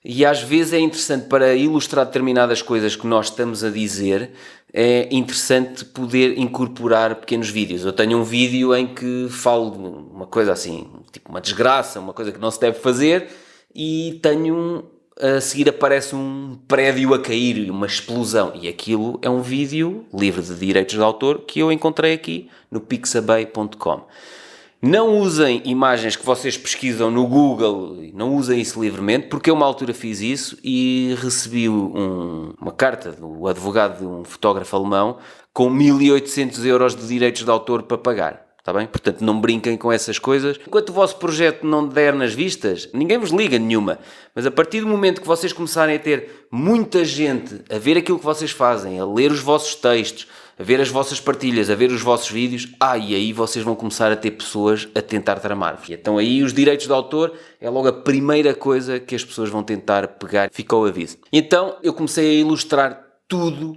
E às vezes é interessante, para ilustrar determinadas coisas que nós estamos a dizer, é interessante poder incorporar pequenos vídeos. Eu tenho um vídeo em que falo uma coisa assim, tipo uma desgraça, uma coisa que não se deve fazer, e a seguir aparece um prédio a cair, uma explosão, e aquilo é um vídeo livre de direitos de autor que eu encontrei aqui no pixabay.com. Não usem imagens que vocês pesquisam no Google, não usem isso livremente, porque eu uma altura fiz isso e recebi uma carta do advogado de um fotógrafo alemão com 1.800 euros de direitos de autor para pagar. Está bem? Portanto, não brinquem com essas coisas. Enquanto o vosso projeto não der nas vistas, ninguém vos liga nenhuma. Mas a partir do momento que vocês começarem a ter muita gente a ver aquilo que vocês fazem, a ler os vossos textos, a ver as vossas partilhas, a ver os vossos vídeos, e aí vocês vão começar a ter pessoas a tentar tramar-vos. Então aí os direitos de autor é logo a primeira coisa que as pessoas vão tentar pegar. Ficou o aviso. Então eu comecei a ilustrar tudo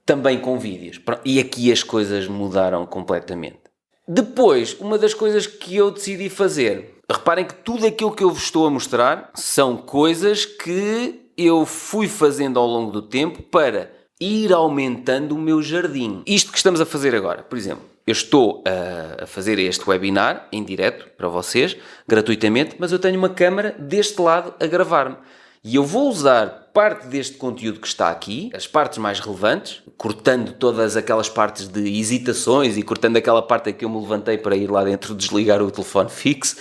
também com vídeos. E aqui as coisas mudaram completamente. Depois, uma das coisas que eu decidi fazer, reparem que tudo aquilo que eu vos estou a mostrar são coisas que eu fui fazendo ao longo do tempo para ir aumentando o meu jardim. Isto que estamos a fazer agora, por exemplo, eu estou a fazer este webinar em direto para vocês, gratuitamente, mas eu tenho uma câmara deste lado a gravar-me. E eu vou usar parte deste conteúdo que está aqui, as partes mais relevantes, cortando todas aquelas partes de hesitações e cortando aquela parte em que eu me levantei para ir lá dentro desligar o telefone fixo.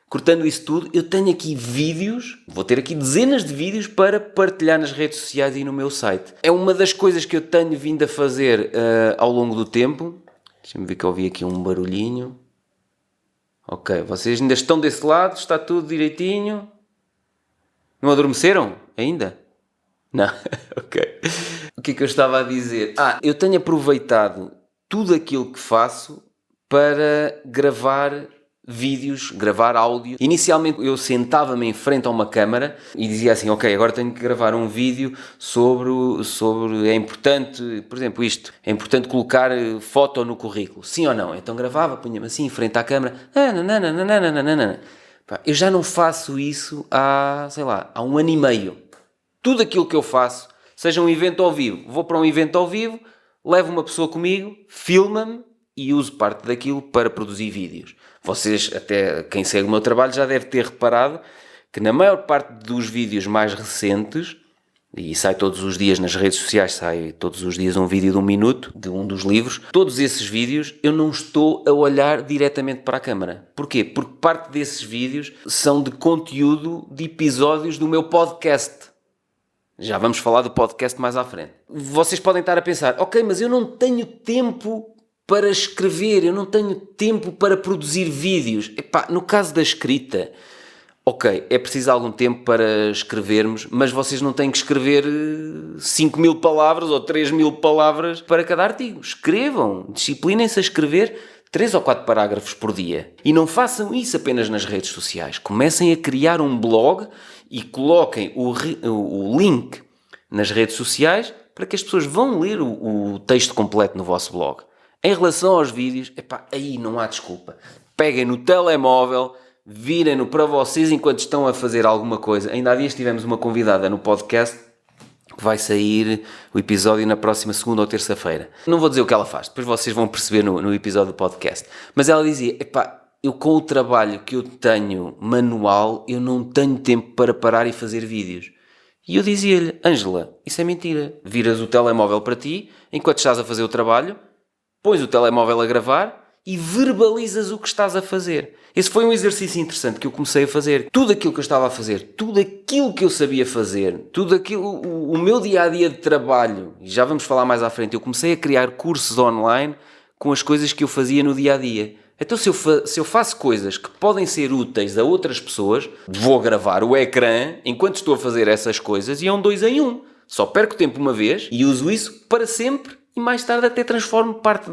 Cortando isso tudo, eu tenho aqui vídeos, vou ter aqui dezenas de vídeos para partilhar nas redes sociais e no meu site. É uma das coisas que eu tenho vindo a fazer ao longo do tempo. Deixa-me ver que eu ouvi aqui um barulhinho. Ok, vocês ainda estão desse lado, está tudo direitinho. Não adormeceram ainda? Não, ok. O que é que eu estava a dizer? Eu tenho aproveitado tudo aquilo que faço para gravar vídeos, gravar áudio. Inicialmente eu sentava-me em frente a uma câmara e dizia assim, ok, agora tenho que gravar um vídeo sobre é importante, por exemplo isto, é importante colocar foto no currículo, sim ou não? Então gravava, punha-me assim em frente à câmara, eu já não faço isso há 1 ano e meio. Tudo aquilo que eu faço, seja um evento ao vivo, vou para um evento ao vivo, levo uma pessoa comigo, filma-me e uso parte daquilo para produzir vídeos. Vocês, até quem segue o meu trabalho, já deve ter reparado que na maior parte dos vídeos mais recentes, e sai todos os dias nas redes sociais, sai todos os dias um vídeo de 1 minuto, de um dos livros, todos esses vídeos eu não estou a olhar diretamente para a câmara. Porquê? Porque parte desses vídeos são de conteúdo de episódios do meu podcast. Já vamos falar do podcast mais à frente. Vocês podem estar a pensar, ok, mas eu não tenho tempo para escrever, eu não tenho tempo para produzir vídeos. No caso da escrita, ok, é preciso algum tempo para escrevermos, mas vocês não têm que escrever 5.000 palavras ou 3.000 palavras para cada artigo. Escrevam, disciplinem-se a escrever 3 ou 4 parágrafos por dia. E não façam isso apenas nas redes sociais. Comecem a criar um blog e coloquem o link nas redes sociais para que as pessoas vão ler o texto completo no vosso blog. Em relação aos vídeos, aí não há desculpa. Peguem no telemóvel, virem-no para vocês enquanto estão a fazer alguma coisa. Ainda há dias tivemos uma convidada no podcast que vai sair o episódio na próxima segunda ou terça-feira. Não vou dizer o que ela faz, depois vocês vão perceber no episódio do podcast. Mas ela dizia, eu com o trabalho que eu tenho manual, eu não tenho tempo para parar e fazer vídeos. E eu dizia-lhe, Ângela, isso é mentira. Viras o telemóvel para ti, enquanto estás a fazer o trabalho, pões o telemóvel a gravar e verbalizas o que estás a fazer. Esse foi um exercício interessante que eu comecei a fazer. Tudo aquilo que eu estava a fazer, tudo aquilo que eu sabia fazer, tudo aquilo, o meu dia-a-dia de trabalho, e já vamos falar mais à frente, eu comecei a criar cursos online com as coisas que eu fazia no dia-a-dia. Então se eu faço coisas que podem ser úteis a outras pessoas, vou gravar o ecrã enquanto estou a fazer essas coisas e é um 2 em 1. Só perco tempo uma vez e uso isso para sempre e mais tarde até transformo parte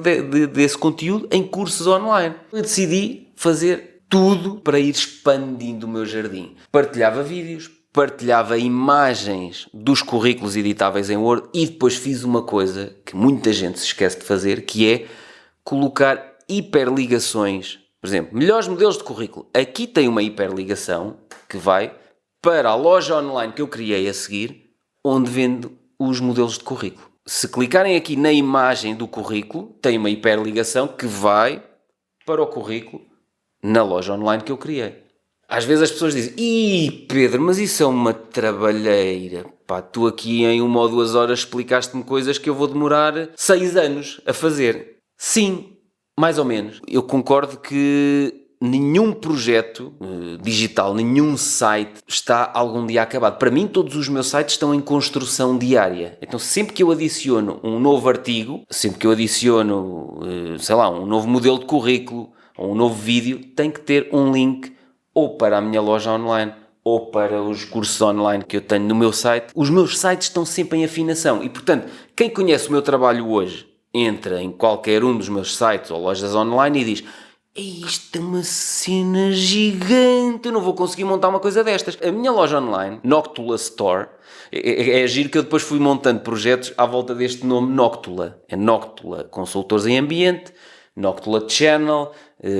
desse conteúdo em cursos online. Eu decidi fazer tudo para ir expandindo o meu jardim. Partilhava vídeos, partilhava imagens dos currículos editáveis em Word e depois fiz uma coisa que muita gente se esquece de fazer, que é colocar hiperligações. Por exemplo, melhores modelos de currículo. Aqui tem uma hiperligação que vai para a loja online que eu criei a seguir, onde vendo os modelos de currículo. Se clicarem aqui na imagem do currículo, tem uma hiperligação que vai para o currículo na loja online que eu criei. Às vezes as pessoas dizem, Pedro, mas isso é uma trabalheira. Tu aqui em 1 ou 2 horas explicaste-me coisas que eu vou demorar 6 anos a fazer. Sim, mais ou menos. Eu concordo que nenhum projeto digital, nenhum site está algum dia acabado. Para mim, todos os meus sites estão em construção diária. Então, sempre que eu adiciono um novo artigo, sempre que eu adiciono, um novo modelo de currículo ou um novo vídeo, tem que ter um link ou para a minha loja online ou para os cursos online que eu tenho no meu site. Os meus sites estão sempre em afinação e, portanto, quem conhece o meu trabalho hoje entra em qualquer um dos meus sites ou lojas online e diz: isto é uma cena gigante, eu não vou conseguir montar uma coisa destas. A minha loja online, Noctula Store, é giro que eu depois fui montando projetos à volta deste nome Noctula. É Noctula Consultores em Ambiente, Noctula Channel,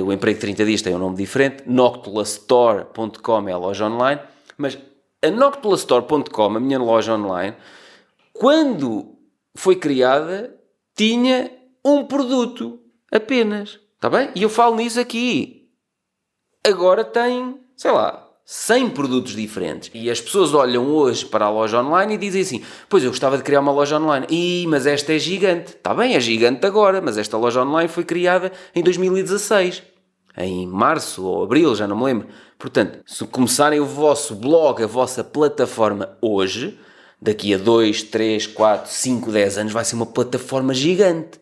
o Emprego 30 Dias tem um nome diferente, noctulastore.com é a loja online, mas a noctulastore.com, a minha loja online, quando foi criada, tinha um produto Apenas. Está bem? E eu falo nisso aqui. Agora tem, sei lá, 100 produtos diferentes. E as pessoas olham hoje para a loja online e dizem assim: pois eu gostava de criar uma loja online. Mas esta é gigante. Está bem, é gigante agora, mas esta loja online foi criada em 2016. Em março ou abril, já não me lembro. Portanto, se começarem o vosso blog, a vossa plataforma hoje, daqui a 2, 3, 4, 5, 10 anos vai ser uma plataforma gigante.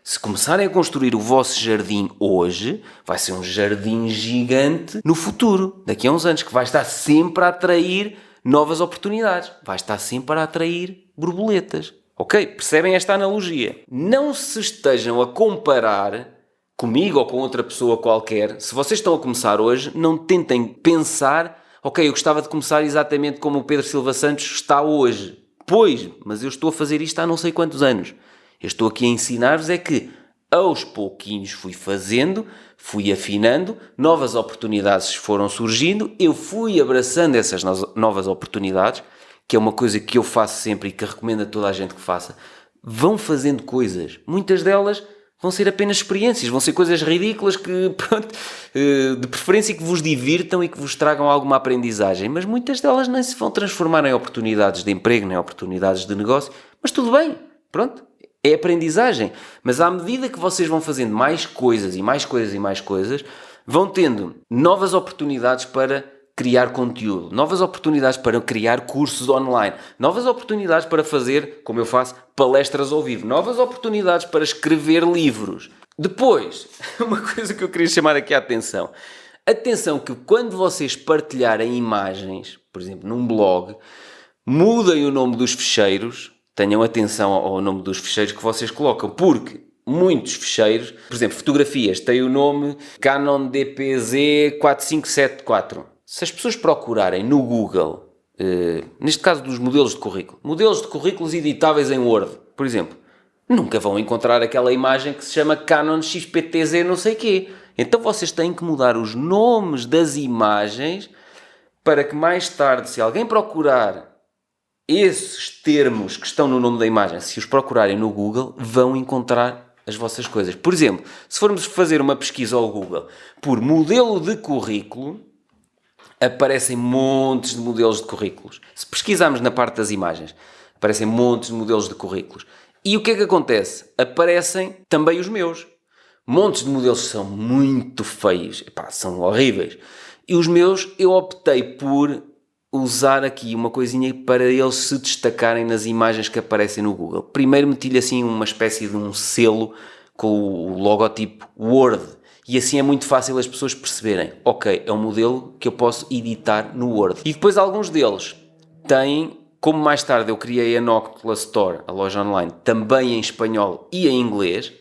Se começarem a construir o vosso jardim hoje, vai ser um jardim gigante no futuro, daqui a uns anos, que vai estar sempre a atrair novas oportunidades. Vai estar sempre a atrair borboletas. Ok? Percebem esta analogia? Não se estejam a comparar comigo ou com outra pessoa qualquer. Se vocês estão a começar hoje, não tentem pensar: ok, eu gostava de começar exatamente como o Pedro Silva Santos está hoje. Pois, mas eu estou a fazer isto há não sei quantos anos. Eu estou aqui a ensinar-vos é que, aos pouquinhos fui fazendo, fui afinando, novas oportunidades foram surgindo, eu fui abraçando essas novas oportunidades, que é uma coisa que eu faço sempre e que recomendo a toda a gente que faça. Vão fazendo coisas. Muitas delas vão ser apenas experiências, vão ser coisas ridículas que, pronto, de preferência que vos divirtam e que vos tragam alguma aprendizagem, mas muitas delas nem se vão transformar em oportunidades de emprego, nem oportunidades de negócio, mas tudo bem, pronto, é aprendizagem. Mas à medida que vocês vão fazendo mais coisas e mais coisas e mais coisas, vão tendo novas oportunidades para criar conteúdo, novas oportunidades para criar cursos online, novas oportunidades para fazer, como eu faço, palestras ao vivo, novas oportunidades para escrever livros. Depois, uma coisa que eu queria chamar aqui a atenção. Atenção que quando vocês partilharem imagens, por exemplo, num blog, mudem o nome dos ficheiros, tenham atenção ao nome dos ficheiros que vocês colocam, porque muitos ficheiros, por exemplo, fotografias, têm o nome Canon DPZ 4574. Se as pessoas procurarem no Google, neste caso dos modelos de currículos editáveis em Word, por exemplo, nunca vão encontrar aquela imagem que se chama Canon XPTZ não sei quê. Então vocês têm que mudar os nomes das imagens para que mais tarde, se alguém procurar esses termos que estão no nome da imagem, se os procurarem no Google, vão encontrar as vossas coisas. Por exemplo, se formos fazer uma pesquisa ao Google por modelo de currículo, aparecem montes de modelos de currículos. Se pesquisarmos na parte das imagens, aparecem montes de modelos de currículos. E o que é que acontece? Aparecem também os meus. Montes de modelos são muito feios, são horríveis. E os meus eu optei por usar aqui uma coisinha para eles se destacarem nas imagens que aparecem no Google. Primeiro meti-lhe assim uma espécie de um selo com o logotipo Word. E assim é muito fácil as pessoas perceberem, ok, é um modelo que eu posso editar no Word. E depois alguns deles têm, como mais tarde eu criei a Noctula Store, a loja online, também em espanhol e em inglês,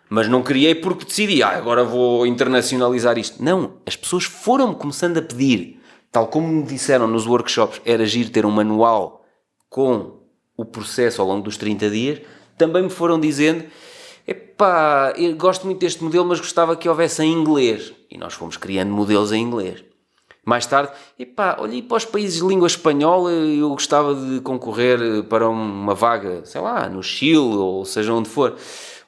mas não criei porque decidi, agora vou internacionalizar isto. Não, as pessoas foram-me começando a pedir, tal como me disseram nos workshops, era giro ter um manual com o processo ao longo dos 30 dias, também me foram dizendo: eu gosto muito deste modelo, mas gostava que houvesse em inglês. E nós fomos criando modelos em inglês. Mais tarde, olhei para os países de língua espanhola, eu gostava de concorrer para uma vaga, sei lá, no Chile, ou seja onde for.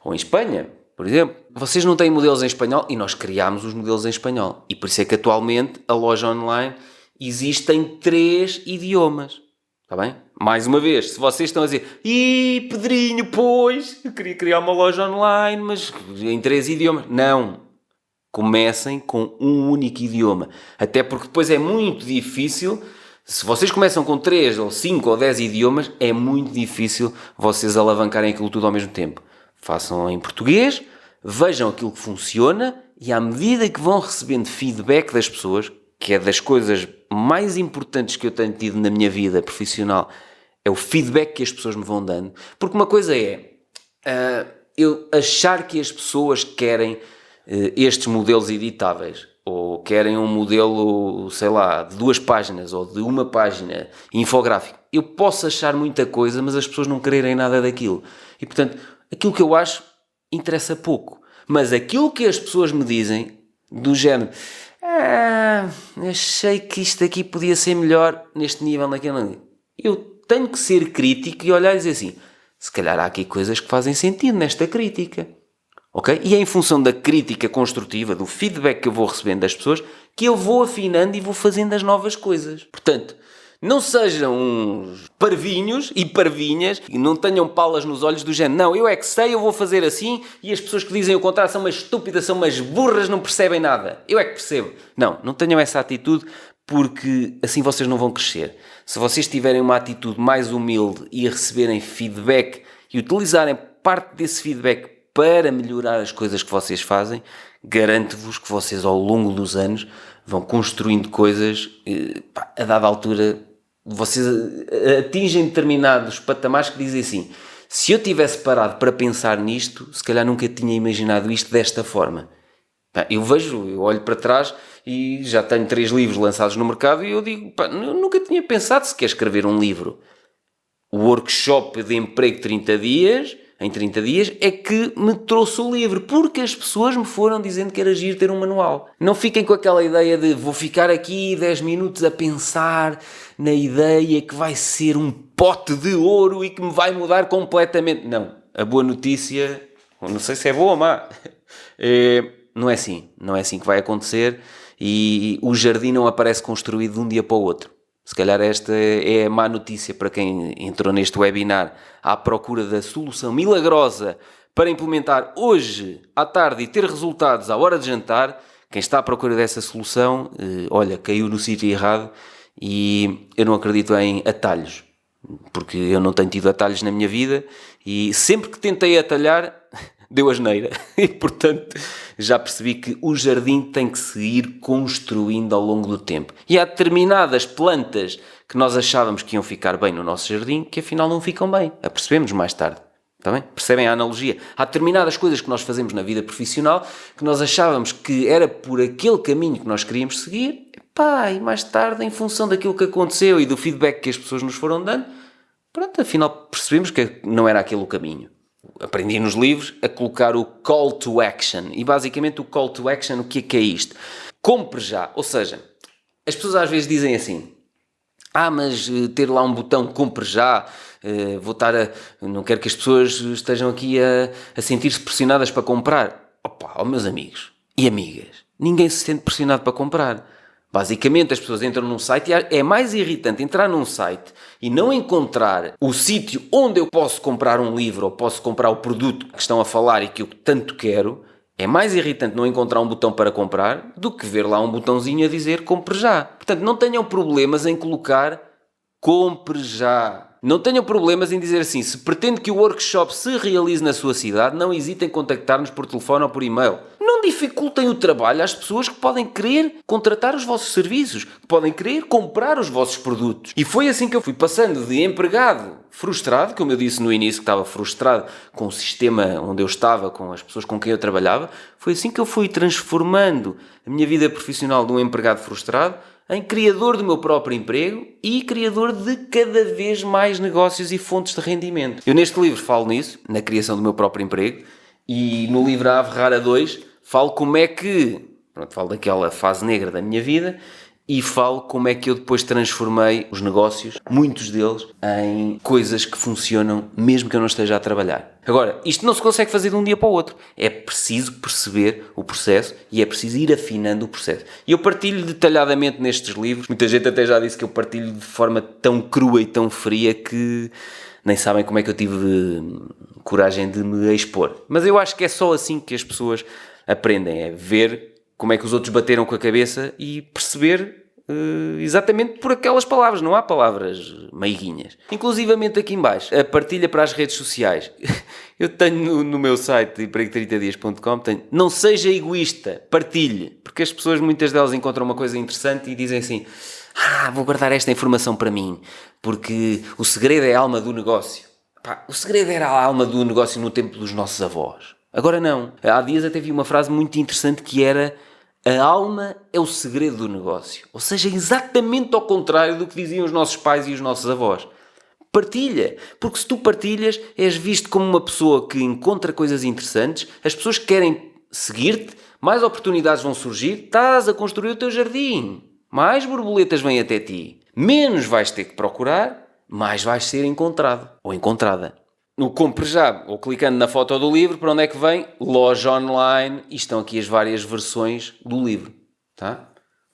Ou em Espanha, por exemplo. Vocês não têm modelos em espanhol e nós criámos os modelos em espanhol. E por isso é que atualmente a loja online existe em 3 idiomas. Está bem? Mais uma vez, se vocês estão a dizer: Pedrinho, pois, eu queria criar uma loja online, mas em 3 idiomas. Não. Comecem com um único idioma. Até porque depois é muito difícil, se vocês começam com 3 ou 5 ou 10 idiomas, é muito difícil vocês alavancarem aquilo tudo ao mesmo tempo. Façam em português, vejam aquilo que funciona e à medida que vão recebendo feedback das pessoas, que é das coisas mais importantes que eu tenho tido na minha vida profissional, é o feedback que as pessoas me vão dando. Porque uma coisa é eu achar que as pessoas querem estes modelos editáveis, ou querem um modelo, sei lá, de 2 páginas, ou de 1 página, infográfico. Eu posso achar muita coisa, mas as pessoas não quererem nada daquilo. E, portanto, aquilo que eu acho interessa pouco. Mas aquilo que as pessoas me dizem, do género: achei que isto aqui podia ser melhor neste nível, naquele nível. Eu tenho que ser crítico e olhar e dizer assim: se calhar há aqui coisas que fazem sentido nesta crítica. ok? E é em função da crítica construtiva, do feedback que eu vou recebendo das pessoas, que eu vou afinando e vou fazendo as novas coisas. Portanto, não sejam uns parvinhos e parvinhas e não tenham palas nos olhos do género. Não, eu é que sei, eu vou fazer assim e as pessoas que dizem o contrário são umas estúpidas, são umas burras, não percebem nada. Eu é que percebo. Não tenham essa atitude porque assim vocês não vão crescer. Se vocês tiverem uma atitude mais humilde e receberem feedback e utilizarem parte desse feedback para melhorar as coisas que vocês fazem, garanto-vos que vocês ao longo dos anos vão construindo coisas, a dada altura vocês atingem determinados patamares que dizem assim: se eu tivesse parado para pensar nisto, se calhar nunca tinha imaginado isto desta forma. Eu olho para trás e já tenho 3 livros lançados no mercado e eu digo, eu nunca tinha pensado sequer escrever um livro. O workshop de emprego em 30 dias, é que me trouxe o livro, porque as pessoas me foram dizendo que era giro ter um manual. Não fiquem com aquela ideia de vou ficar aqui 10 minutos a pensar na ideia que vai ser um pote de ouro e que me vai mudar completamente. Não. A boa notícia, não sei se é boa ou má, não é assim que vai acontecer e o jardim não aparece construído de um dia para o outro. Se calhar esta é a má notícia para quem entrou neste webinar à procura da solução milagrosa para implementar hoje à tarde e ter resultados à hora de jantar. Quem está à procura dessa solução, caiu no sítio errado e eu não acredito em atalhos, porque eu não tenho tido atalhos na minha vida e sempre que tentei atalhar deu asneira e portanto já percebi que o jardim tem que se ir construindo ao longo do tempo e há determinadas plantas que nós achávamos que iam ficar bem no nosso jardim que afinal não ficam bem, apercebemos mais tarde. Está bem? Percebem a analogia? Há determinadas coisas que nós fazemos na vida profissional que nós achávamos que era por aquele caminho que nós queríamos seguir, e mais tarde, em função daquilo que aconteceu e do feedback que as pessoas nos foram dando, pronto, afinal percebemos que não era aquele o caminho. Aprendi nos livros a colocar o call to action. E basicamente o call to action, o que é isto? Compre já. Ou seja, as pessoas às vezes dizem assim: mas ter lá um botão compre já, não quero que as pessoas estejam aqui a sentir-se pressionadas para comprar. Meus amigos e amigas, ninguém se sente pressionado para comprar. Basicamente as pessoas entram num site e é mais irritante entrar num site e não encontrar o sítio onde eu posso comprar um livro ou posso comprar o produto que estão a falar e que eu tanto quero. É mais irritante não encontrar um botão para comprar do que ver lá um botãozinho a dizer compre já. Portanto, não tenham problemas em colocar compre já. Não tenham problemas em dizer assim: se pretende que o workshop se realize na sua cidade, não hesitem em contactar-nos por telefone ou por e-mail. Não dificultem o trabalho às pessoas que podem querer contratar os vossos serviços, que podem querer comprar os vossos produtos. E foi assim que eu fui passando de empregado frustrado, como eu disse no início que estava frustrado com o sistema onde eu estava, com as pessoas com quem eu trabalhava, foi assim que eu fui transformando a minha vida profissional de um empregado frustrado em criador do meu próprio emprego e criador de cada vez mais negócios e fontes de rendimento. Eu neste livro falo nisso, na criação do meu próprio emprego, e no livro A Ave Rara 2 falo como é que, falo daquela fase negra da minha vida e falo como é que eu depois transformei os negócios, muitos deles, em coisas que funcionam mesmo que eu não esteja a trabalhar. Agora, isto não se consegue fazer de um dia para o outro. É preciso perceber o processo e é preciso ir afinando o processo. E eu partilho detalhadamente nestes livros. Muita gente até já disse que eu partilho de forma tão crua e tão fria que nem sabem como é que eu tive coragem de me expor. Mas eu acho que é só assim que as pessoas aprendem, é ver como é que os outros bateram com a cabeça e perceber exatamente por aquelas palavras, não há palavras meiguinhas. Inclusivamente aqui em baixo, a partilha para as redes sociais. Eu tenho no meu site emprego30dias.com, não seja egoísta, partilhe, porque as pessoas, muitas delas encontram uma coisa interessante e dizem assim: vou guardar esta informação para mim, porque o segredo é a alma do negócio. O segredo era a alma do negócio no tempo dos nossos avós. Agora não. Há dias até vi uma frase muito interessante que era: a alma é o segredo do negócio. Ou seja, exatamente ao contrário do que diziam os nossos pais e os nossos avós. Partilha, porque se tu partilhas, és visto como uma pessoa que encontra coisas interessantes, as pessoas que querem seguir-te, mais oportunidades vão surgir, estás a construir o teu jardim, mais borboletas vêm até ti, menos vais ter que procurar, mais vais ser encontrado ou encontrada. no Compre Já, ou clicando na foto do livro, para onde é que vem? Loja online, e estão aqui as várias versões do livro, tá?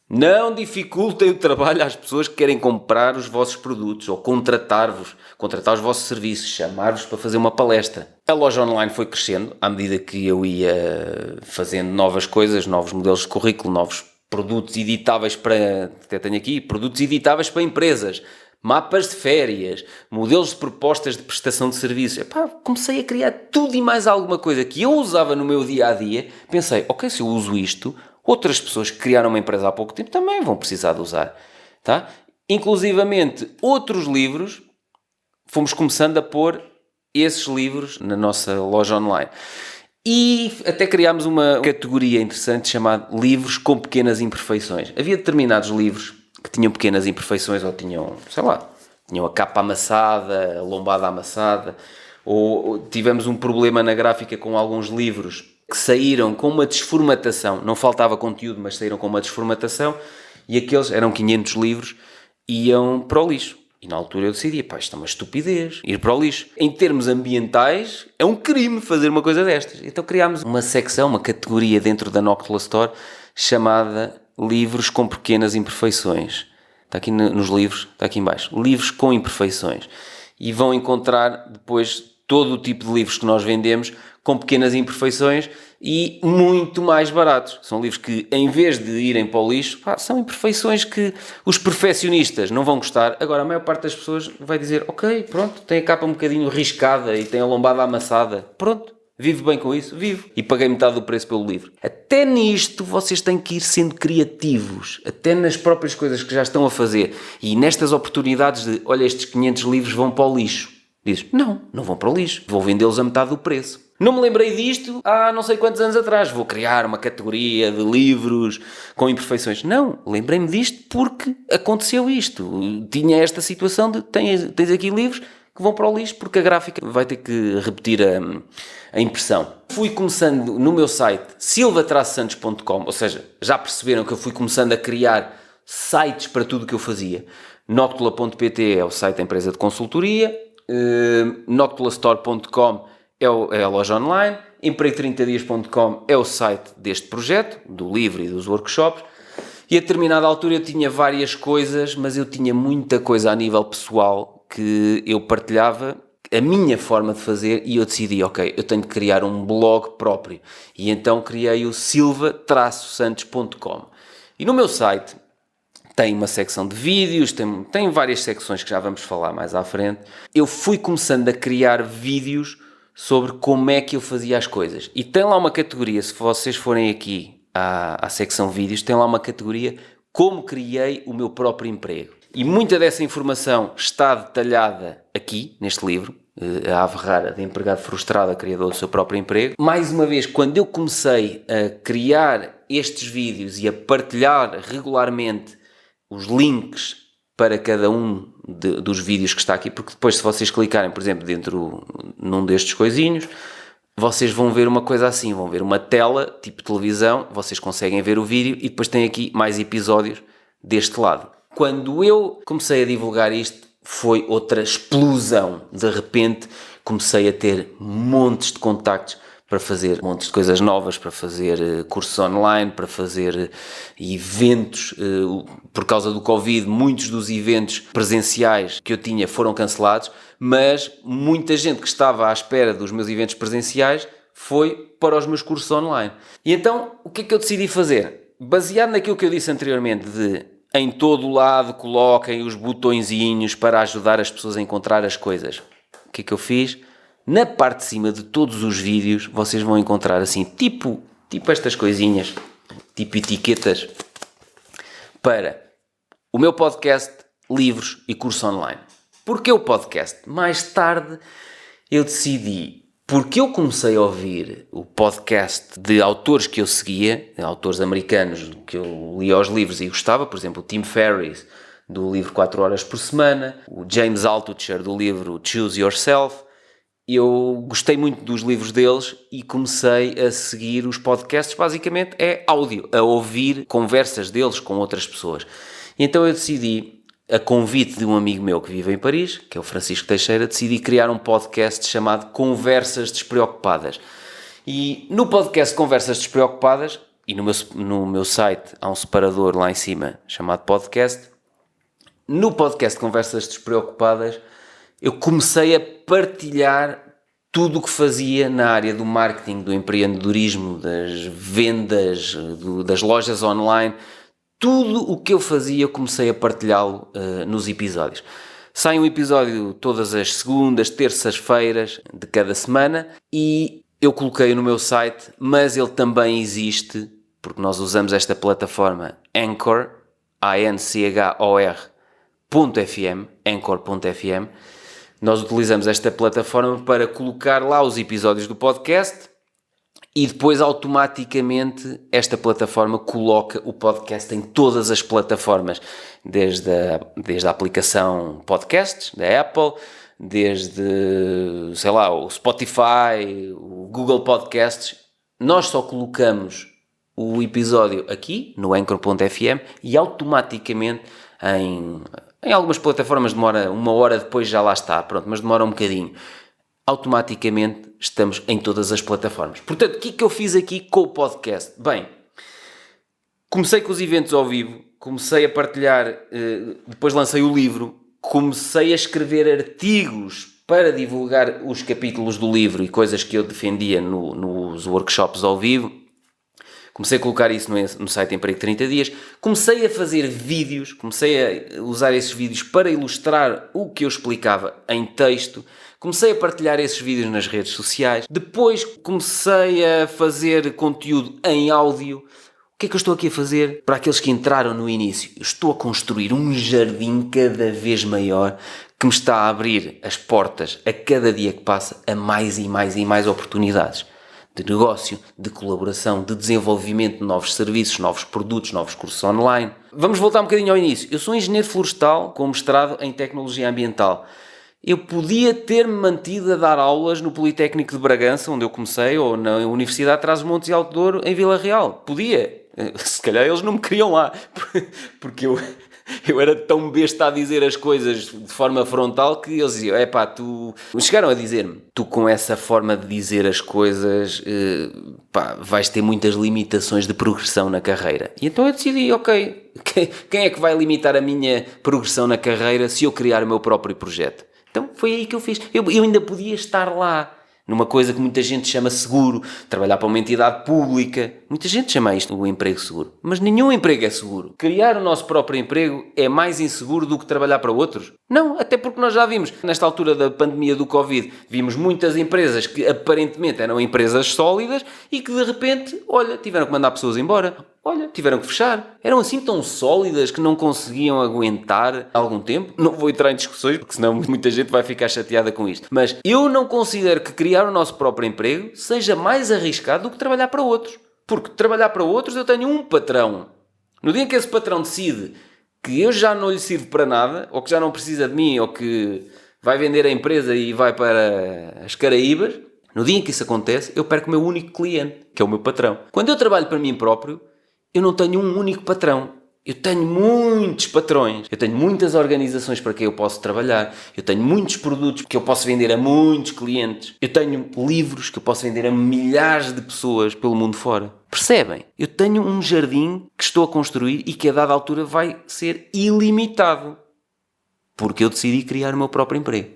Não dificultem o trabalho às pessoas que querem comprar os vossos produtos ou contratar os vossos serviços, chamar-vos para fazer uma palestra. A loja online foi crescendo à medida que eu ia fazendo novas coisas, novos modelos de currículo, novos produtos editáveis até tenho aqui, produtos editáveis para empresas, mapas de férias, modelos de propostas de prestação de serviços. Comecei a criar tudo e mais alguma coisa que eu usava no meu dia-a-dia. Pensei, ok, se eu uso isto, outras pessoas que criaram uma empresa há pouco tempo também vão precisar de usar. Tá? Inclusivamente, outros livros, fomos começando a pôr esses livros na nossa loja online. E até criámos uma categoria interessante chamada livros com pequenas imperfeições. Havia determinados livros que tinham pequenas imperfeições ou tinham a capa amassada, a lombada amassada, ou tivemos um problema na gráfica com alguns livros que saíram com uma desformatação, não faltava conteúdo, mas saíram com uma desformatação, e aqueles, eram 500 livros, iam para o lixo. E na altura eu decidi, isto é uma estupidez, ir para o lixo. Em termos ambientais, é um crime fazer uma coisa destas. Então criámos uma secção, uma categoria dentro da Noctula Store, chamada livros com pequenas imperfeições. Está aqui nos livros, está aqui em baixo. Livros com imperfeições. E vão encontrar depois todo o tipo de livros que nós vendemos com pequenas imperfeições e muito mais baratos. São livros que, em vez de irem para o lixo, são imperfeições que os perfeccionistas não vão gostar. Agora, a maior parte das pessoas vai dizer, ok, pronto, tem a capa um bocadinho riscada e tem a lombada amassada. Pronto, vivo bem com isso? Vivo. E paguei metade do preço pelo livro. Até nisto vocês têm que ir sendo criativos. Até nas próprias coisas que já estão a fazer. E nestas oportunidades de, olha, estes 500 livros vão para o lixo. Dizes, não vão para o lixo. Vou vendê-los a metade do preço. Não me lembrei disto há não sei quantos anos atrás. Vou criar uma categoria de livros com imperfeições. Não, lembrei-me disto porque aconteceu isto. Tinha esta situação de tens aqui livros que vão para o lixo porque a gráfica vai ter que repetir a impressão. Fui começando no meu site silva-santos.com, ou seja, já perceberam que eu fui começando a criar sites para tudo o que eu fazia. Noctula.pt é o site da empresa de consultoria, noctulastore.com é a loja online, emprego30dias.com é o site deste projeto, do livro e dos workshops, e a determinada altura eu tinha várias coisas, mas eu tinha muita coisa a nível pessoal que eu partilhava, a minha forma de fazer, e eu decidi, ok, eu tenho de criar um blog próprio, e então criei o silva-santos.com. E no meu site tem uma secção de vídeos, tem várias secções que já vamos falar mais à frente. Eu fui começando a criar vídeos sobre como é que eu fazia as coisas. E tem lá uma categoria, se vocês forem aqui à secção vídeos, tem lá uma categoria como criei o meu próprio emprego. E muita dessa informação está detalhada aqui, neste livro, a ave rara de empregado frustrado, criador do seu próprio emprego. Mais uma vez, quando eu comecei a criar estes vídeos e a partilhar regularmente os links para cada um dos vídeos que está aqui, porque depois se vocês clicarem, por exemplo, dentro num destes coisinhos, vocês vão ver uma coisa assim, vão ver uma tela, tipo televisão, vocês conseguem ver o vídeo e depois tem aqui mais episódios deste lado. Quando eu comecei a divulgar isto, foi outra explosão. De repente comecei a ter montes de contactos para fazer montes de coisas novas, para fazer cursos online, para fazer eventos. Por causa do Covid, muitos dos eventos presenciais que eu tinha foram cancelados, mas muita gente que estava à espera dos meus eventos presenciais foi para os meus cursos online. E então, o que é que eu decidi fazer? Baseado naquilo que eu disse anteriormente de em todo o lado coloquem os botõezinhos para ajudar as pessoas a encontrar as coisas. O que é que eu fiz? Na parte de cima de todos os vídeos, vocês vão encontrar assim, tipo estas coisinhas, tipo etiquetas, para o meu podcast, livros e curso online. Porquê o podcast? Mais tarde eu decidi, porque eu comecei a ouvir o podcast de autores que eu seguia, autores americanos que eu lia os livros e gostava, por exemplo, o Tim Ferriss, do livro 4 horas por semana, o James Altucher, do livro Choose Yourself. Eu gostei muito dos livros deles e comecei a seguir os podcasts, basicamente é áudio, a ouvir conversas deles com outras pessoas. E então eu decidi, a convite de um amigo meu que vive em Paris, que é o Francisco Teixeira, decidi criar um podcast chamado Conversas Despreocupadas. E no podcast Conversas Despreocupadas, e no meu site há um separador lá em cima chamado podcast, no podcast Conversas Despreocupadas eu comecei a partilhar tudo o que fazia na área do marketing, do empreendedorismo, das vendas, das lojas online. Tudo o que eu fazia eu comecei a partilhá-lo nos episódios. Sai um episódio todas as segundas, terças-feiras de cada semana e eu coloquei no meu site, mas ele também existe, porque nós usamos esta plataforma Anchor, Anchor.fm, Anchor.fm. Nós utilizamos esta plataforma para colocar lá os episódios do podcast e depois automaticamente esta plataforma coloca o podcast em todas as plataformas, desde a aplicação Podcasts da Apple, desde, sei lá, o Spotify, o Google Podcasts. Nós só colocamos o episódio aqui no Anchor.fm e automaticamente em algumas plataformas demora 1 hora depois já lá está, pronto, mas demora um bocadinho. Automaticamente estamos em todas as plataformas. Portanto, o que é que eu fiz aqui com o podcast? Bem, comecei com os eventos ao vivo, comecei a partilhar, depois lancei o livro, comecei a escrever artigos para divulgar os capítulos do livro e coisas que eu defendia nos workshops ao vivo. Comecei a colocar isso no site Emprego 30 Dias. Comecei a fazer vídeos, comecei a usar esses vídeos para ilustrar o que eu explicava em texto. Comecei a partilhar esses vídeos nas redes sociais. Depois comecei a fazer conteúdo em áudio. O que é que eu estou aqui a fazer? Para aqueles que entraram no início, eu estou a construir um jardim cada vez maior que me está a abrir as portas a cada dia que passa a mais e mais e mais oportunidades de negócio, de colaboração, de desenvolvimento de novos serviços, novos produtos, novos cursos online. Vamos voltar um bocadinho ao início. Eu sou engenheiro florestal com mestrado em tecnologia ambiental. Eu podia ter-me mantido a dar aulas no Politécnico de Bragança, onde eu comecei, ou na Universidade de Trás-os-Montes e Alto Douro, em Vila Real. Podia. Se calhar eles não me queriam lá, porque eu era tão besta a dizer as coisas de forma frontal que eles diziam, tu... Chegaram a dizer-me, tu com essa forma de dizer as coisas, vais ter muitas limitações de progressão na carreira. E então eu decidi, ok, quem é que vai limitar a minha progressão na carreira se eu criar o meu próprio projeto? Então foi aí que eu fiz. Eu ainda podia estar lá, numa coisa que muita gente chama seguro, trabalhar para uma entidade pública. Muita gente chama isto o emprego seguro. Mas nenhum emprego é seguro. Criar o nosso próprio emprego é mais inseguro do que trabalhar para outros? Não, até porque nós já vimos, nesta altura da pandemia do Covid, vimos muitas empresas que aparentemente eram empresas sólidas e que de repente, tiveram que mandar pessoas embora. Tiveram que fechar. Eram assim tão sólidas que não conseguiam aguentar algum tempo. Não vou entrar em discussões, porque senão muita gente vai ficar chateada com isto. Mas eu não considero que criar o nosso próprio emprego seja mais arriscado do que trabalhar para outros. Porque trabalhar para outros eu tenho um patrão. No dia em que esse patrão decide que eu já não lhe sirvo para nada, ou que já não precisa de mim, ou que vai vender a empresa e vai para as Caraíbas, no dia em que isso acontece, eu perco o meu único cliente, que é o meu patrão. Quando eu trabalho para mim próprio, eu não tenho um único patrão. Eu tenho muitos patrões. Eu tenho muitas organizações para quem eu posso trabalhar. Eu tenho muitos produtos que eu posso vender a muitos clientes. Eu tenho livros que eu posso vender a milhares de pessoas pelo mundo fora. Percebem? Eu tenho um jardim que estou a construir e que a dada altura vai ser ilimitado. Porque eu decidi criar o meu próprio emprego.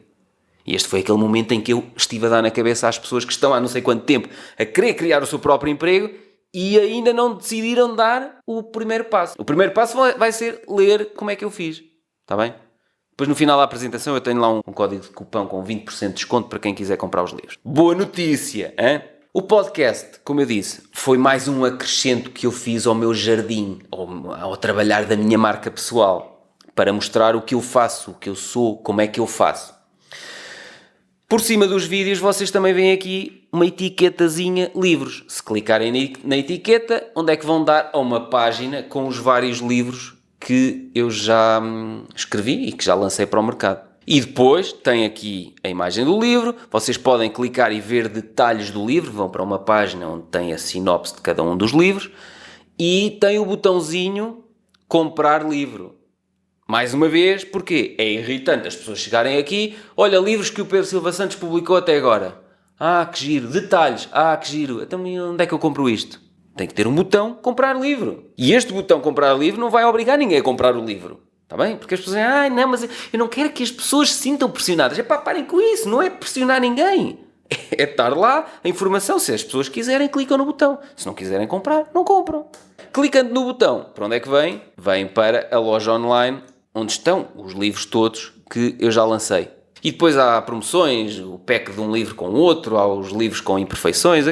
E este foi aquele momento em que eu estive a dar na cabeça às pessoas que estão há não sei quanto tempo a querer criar o seu próprio emprego e ainda não decidiram dar o primeiro passo. O primeiro passo vai ser ler como é que eu fiz. Está bem? Depois no final da apresentação eu tenho lá um código de cupom com 20% de desconto para quem quiser comprar os livros. Boa notícia, hein? O podcast, como eu disse, foi mais um acrescento que eu fiz ao meu jardim, ao trabalhar da minha marca pessoal, para mostrar o que eu faço, o que eu sou, como é que eu faço. Por cima dos vídeos vocês também veem aqui uma etiquetazinha livros. Se clicarem na etiqueta, onde é que vão dar? A uma página com os vários livros que eu já escrevi e que já lancei para o mercado. E depois tem aqui a imagem do livro, vocês podem clicar e ver detalhes do livro, vão para uma página onde tem a sinopse de cada um dos livros e tem o botãozinho comprar livro. Mais uma vez, porquê? É irritante as pessoas chegarem aqui, olha, livros que o Pedro Silva Santos publicou até agora. Ah, que giro. Detalhes. Ah, que giro. Então onde é que eu compro isto? Tem que ter um botão comprar livro. E este botão comprar livro não vai obrigar ninguém a comprar o livro. Está bem? Porque as pessoas dizem, não, mas eu não quero que as pessoas se sintam pressionadas. Parem com isso. Não é pressionar ninguém. É estar lá a informação. Se as pessoas quiserem, clicam no botão. Se não quiserem comprar, não compram. Clicando no botão, para onde é que vem? Vem para a loja online, onde estão os livros todos que eu já lancei. E depois há promoções, o pack de um livro com outro, há os livros com imperfeições,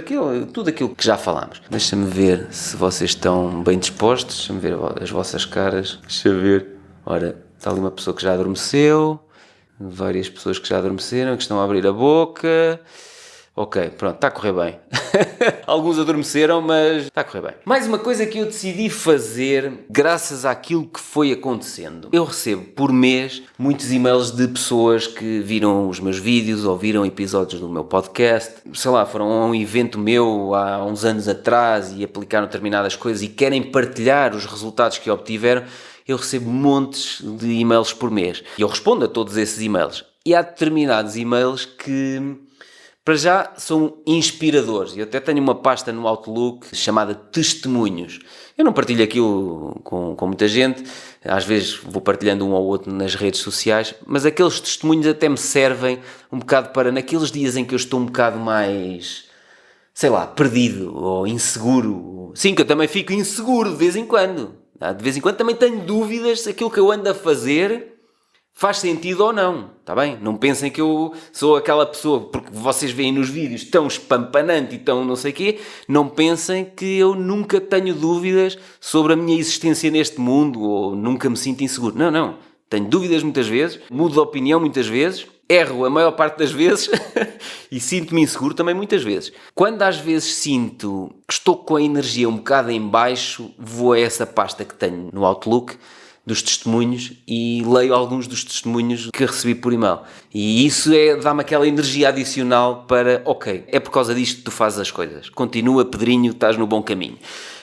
tudo aquilo que já falámos. Deixa-me ver se vocês estão bem dispostos, deixa-me ver as vossas caras, deixa ver. Ora, está ali uma pessoa que já adormeceu, várias pessoas que já adormeceram, que estão a abrir a boca. Ok, pronto, está a correr bem. Alguns adormeceram, mas está a correr bem. Mais uma coisa que eu decidi fazer graças àquilo que foi acontecendo. Eu recebo por mês muitos e-mails de pessoas que viram os meus vídeos ou viram episódios do meu podcast. Sei lá, foram a um evento meu há uns anos atrás e aplicaram determinadas coisas e querem partilhar os resultados que obtiveram. Eu recebo montes de e-mails por mês. E eu respondo a todos esses e-mails. E há determinados e-mails que, para já, são inspiradores. Eu até tenho uma pasta no Outlook chamada Testemunhos. Eu não partilho aquilo com muita gente. Às vezes vou partilhando um ou outro nas redes sociais. Mas aqueles testemunhos até me servem um bocado para, naqueles dias em que eu estou um bocado mais, sei lá, perdido ou inseguro. Sim, que eu também fico inseguro de vez em quando. De vez em quando também tenho dúvidas se aquilo que eu ando a fazer faz sentido ou não, está bem? Não pensem que eu sou aquela pessoa, porque vocês veem nos vídeos tão espampanante e tão não sei o quê, não pensem que eu nunca tenho dúvidas sobre a minha existência neste mundo ou nunca me sinto inseguro. Não. Tenho dúvidas muitas vezes, mudo de opinião muitas vezes, erro a maior parte das vezes e sinto-me inseguro também muitas vezes. Quando às vezes sinto que estou com a energia um bocado em baixo, vou a essa pasta que tenho no Outlook dos testemunhos e leio alguns dos testemunhos que recebi por e-mail. E isso dá-me aquela energia adicional para, ok, é por causa disto que tu fazes as coisas. Continua, Pedrinho, estás no bom caminho.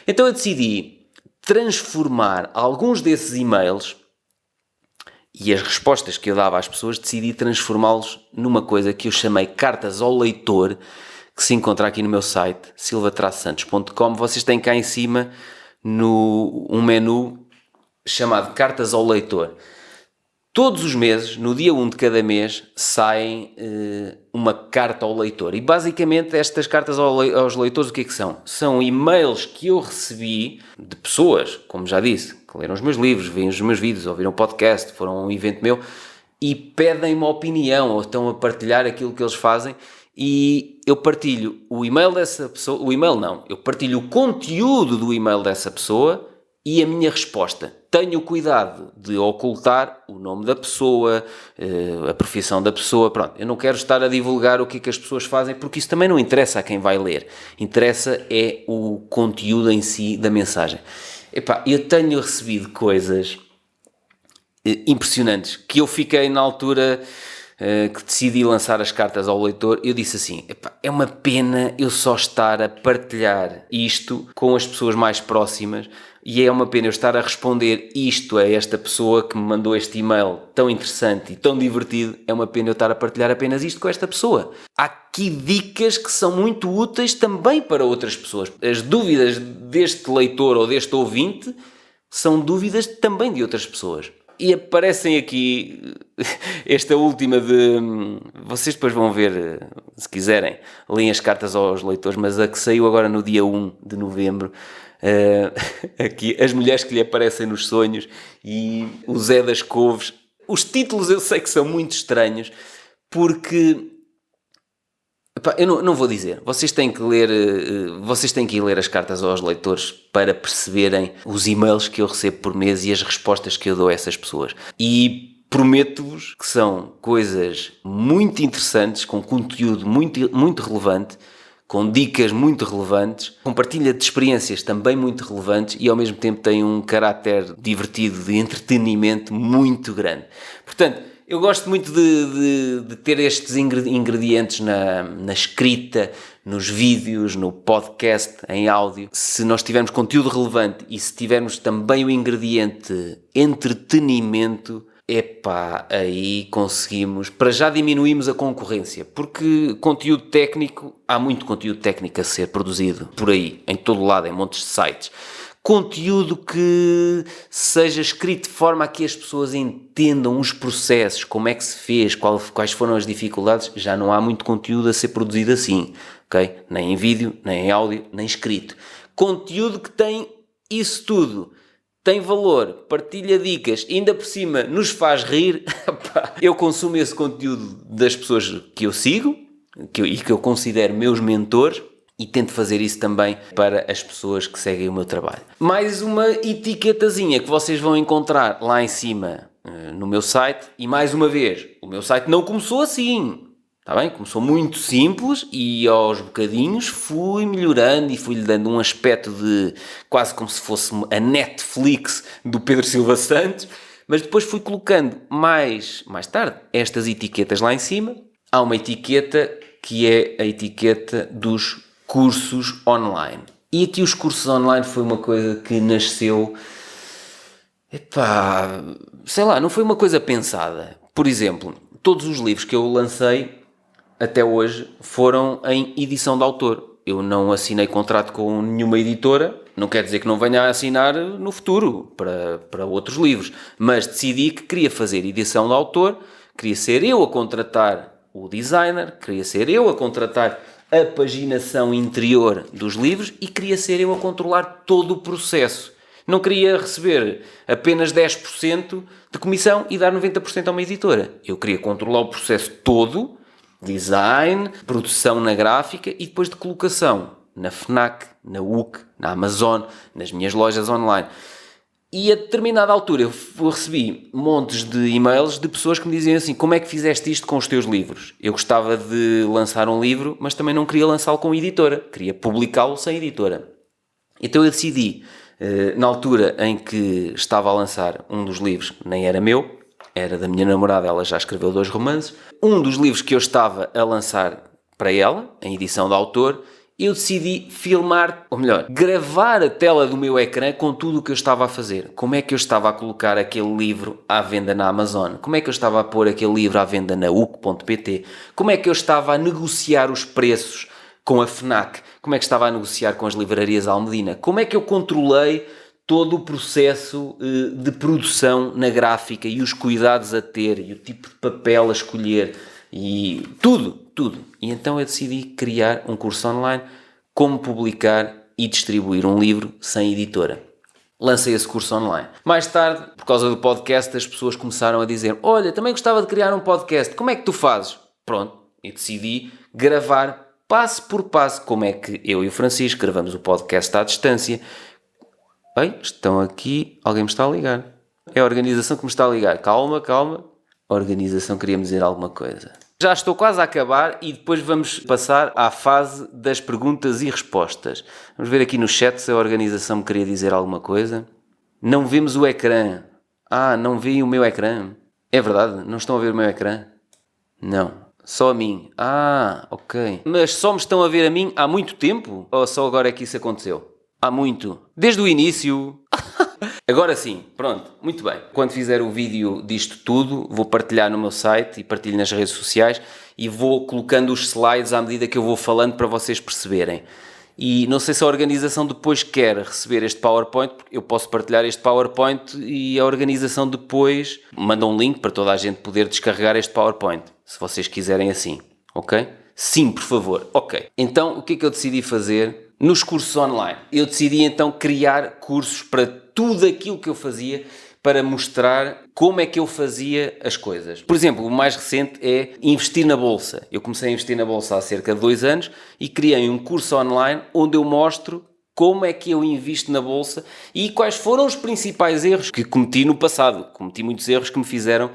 Então eu decidi transformar alguns desses e-mails e as respostas que eu dava às pessoas, decidi transformá-los numa coisa que eu chamei cartas ao leitor, que se encontra aqui no meu site, silva-santos.com. Vocês têm cá em cima um menu chamado Cartas ao Leitor. Todos os meses, no dia 1 de cada mês, sai uma carta ao leitor. E basicamente estas cartas aos leitores o que é que são? São e-mails que eu recebi de pessoas, como já disse, que leram os meus livros, veem os meus vídeos, ouviram o podcast, foram a um evento meu e pedem uma opinião ou estão a partilhar aquilo que eles fazem e eu partilho o e-mail dessa pessoa, eu partilho o conteúdo do e-mail dessa pessoa e a minha resposta. Tenho cuidado de ocultar o nome da pessoa, a profissão da pessoa, pronto. Eu não quero estar a divulgar o que é que as pessoas fazem, porque isso também não interessa a quem vai ler. Interessa é o conteúdo em si da mensagem. Eu tenho recebido coisas impressionantes, que eu fiquei na altura que decidi lançar as cartas ao leitor, eu disse assim, é uma pena eu só estar a partilhar isto com as pessoas mais próximas e é uma pena eu estar a responder isto a esta pessoa que me mandou este e-mail tão interessante e tão divertido, é uma pena eu estar a partilhar apenas isto com esta pessoa. Há aqui dicas que são muito úteis também para outras pessoas. As dúvidas deste leitor ou deste ouvinte são dúvidas também de outras pessoas. E aparecem aqui, esta última de... Vocês depois vão ver, se quiserem, leem as cartas aos leitores, mas a que saiu agora no dia 1 de novembro, aqui, as mulheres que lhe aparecem nos sonhos e o Zé das Couves. Os títulos eu sei que são muito estranhos, porque... eu não vou dizer, vocês têm que ir ler as cartas aos leitores para perceberem os e-mails que eu recebo por mês e as respostas que eu dou a essas pessoas. E prometo-vos que são coisas muito interessantes, com conteúdo muito, muito relevante, com dicas muito relevantes, com partilha de experiências também muito relevantes e ao mesmo tempo tem um caráter divertido, de entretenimento muito grande. Portanto, eu gosto muito de ter estes ingredientes na escrita, nos vídeos, no podcast, em áudio. Se nós tivermos conteúdo relevante e se tivermos também o ingrediente entretenimento, epá, aí conseguimos, para já diminuímos a concorrência, porque conteúdo técnico, há muito conteúdo técnico a ser produzido por aí, em todo lado, em montes de sites. Conteúdo que seja escrito de forma a que as pessoas entendam os processos, como é que se fez, quais foram as dificuldades, já não há muito conteúdo a ser produzido assim, ok? Nem em vídeo, nem em áudio, nem escrito. Conteúdo que tem isso tudo, tem valor, partilha dicas, ainda por cima nos faz rir, eu consumo esse conteúdo das pessoas que eu sigo e que eu considero meus mentores, e tento fazer isso também para as pessoas que seguem o meu trabalho. Mais uma etiquetazinha que vocês vão encontrar lá em cima no meu site. E mais uma vez, o meu site não começou assim, está bem? Começou muito simples e aos bocadinhos fui melhorando e fui-lhe dando um aspecto de quase como se fosse a Netflix do Pedro Silva Santos. Mas depois fui colocando mais tarde estas etiquetas lá em cima. Há uma etiqueta que é a etiqueta dos cursos online. E aqui os cursos online foi uma coisa que nasceu, sei lá, não foi uma coisa pensada. Por exemplo, todos os livros que eu lancei até hoje foram em edição de autor. Eu não assinei contrato com nenhuma editora, não quer dizer que não venha a assinar no futuro para outros livros, mas decidi que queria fazer edição de autor, queria ser eu a contratar o designer, queria ser eu a contratar a paginação interior dos livros e queria ser eu a controlar todo o processo. Não queria receber apenas 10% de comissão e dar 90% a uma editora. Eu queria controlar o processo todo, design, produção na gráfica e depois de colocação na FNAC, na UC, na Amazon, nas minhas lojas online. E a determinada altura eu recebi montes de e-mails de pessoas que me diziam assim: como é que fizeste isto com os teus livros? Eu gostava de lançar um livro, mas também não queria lançá-lo com editora, queria publicá-lo sem editora. Então eu decidi, na altura em que estava a lançar um dos livros, nem era meu, era da minha namorada, ela já escreveu 2 romances, um dos livros que eu estava a lançar para ela, em edição de autor, eu decidi filmar, ou melhor, gravar a tela do meu ecrã com tudo o que eu estava a fazer. Como é que eu estava a colocar aquele livro à venda na Amazon? Como é que eu estava a pôr aquele livro à venda na UC.pt? Como é que eu estava a negociar os preços com a FNAC? Como é que estava a negociar com as livrarias Almedina? Como é que eu controlei todo o processo de produção na gráfica e os cuidados a ter e o tipo de papel a escolher e tudo. E então eu decidi criar um curso online, como publicar e distribuir um livro sem editora. Lancei esse curso online. Mais tarde, por causa do podcast, as pessoas começaram a dizer: olha, também gostava de criar um podcast, como é que tu fazes? Pronto, eu decidi gravar passo por passo como é que eu e o Francisco gravamos o podcast à distância. Bem, estão aqui, alguém me está a ligar. É a organização que me está a ligar. Calma. A organização queria me dizer alguma coisa. Já estou quase a acabar e depois vamos passar à fase das perguntas e respostas. Vamos ver aqui no chat se a organização me queria dizer alguma coisa. Não vemos o ecrã. Não veem o meu ecrã. É verdade? Não estão a ver o meu ecrã? Não. Só a mim. Ok. Mas só me estão a ver a mim há muito tempo? Ou só agora é que isso aconteceu? Há muito. Desde o início. Agora sim, pronto, muito bem. Quando fizer o vídeo disto tudo, vou partilhar no meu site e partilho nas redes sociais e vou colocando os slides à medida que eu vou falando para vocês perceberem. E não sei se a organização depois quer receber este PowerPoint, porque eu posso partilhar este PowerPoint e a organização depois manda um link para toda a gente poder descarregar este PowerPoint, se vocês quiserem assim, ok? Sim, por favor, ok. Então, o que é que eu decidi fazer nos cursos online? Eu decidi então criar cursos para tudo aquilo que eu fazia, para mostrar como é que eu fazia as coisas. Por exemplo, o mais recente é investir na bolsa. Eu comecei a investir na bolsa há cerca de 2 anos e criei um curso online onde eu mostro como é que eu invisto na bolsa e quais foram os principais erros que cometi no passado. Cometi muitos erros que me fizeram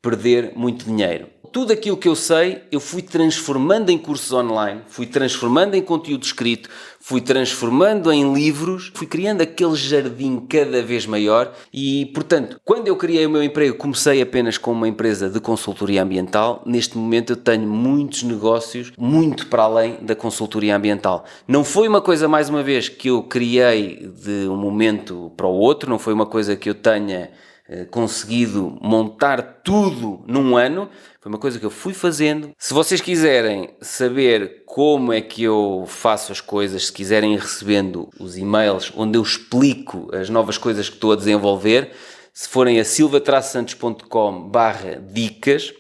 perder muito dinheiro. Tudo aquilo que eu sei, eu fui transformando em cursos online, fui transformando em conteúdo escrito, fui transformando em livros, fui criando aquele jardim cada vez maior e, portanto, quando eu criei o meu emprego, comecei apenas com uma empresa de consultoria ambiental. Neste momento eu tenho muitos negócios, muito para além da consultoria ambiental. Não foi uma coisa, mais uma vez, que eu criei de um momento para o outro, não foi uma coisa que eu tenha conseguido montar tudo num ano, foi uma coisa que eu fui fazendo. Se vocês quiserem saber como é que eu faço as coisas, se quiserem ir recebendo os e-mails onde eu explico as novas coisas que estou a desenvolver, se forem a silvatraçantos.com/dicas,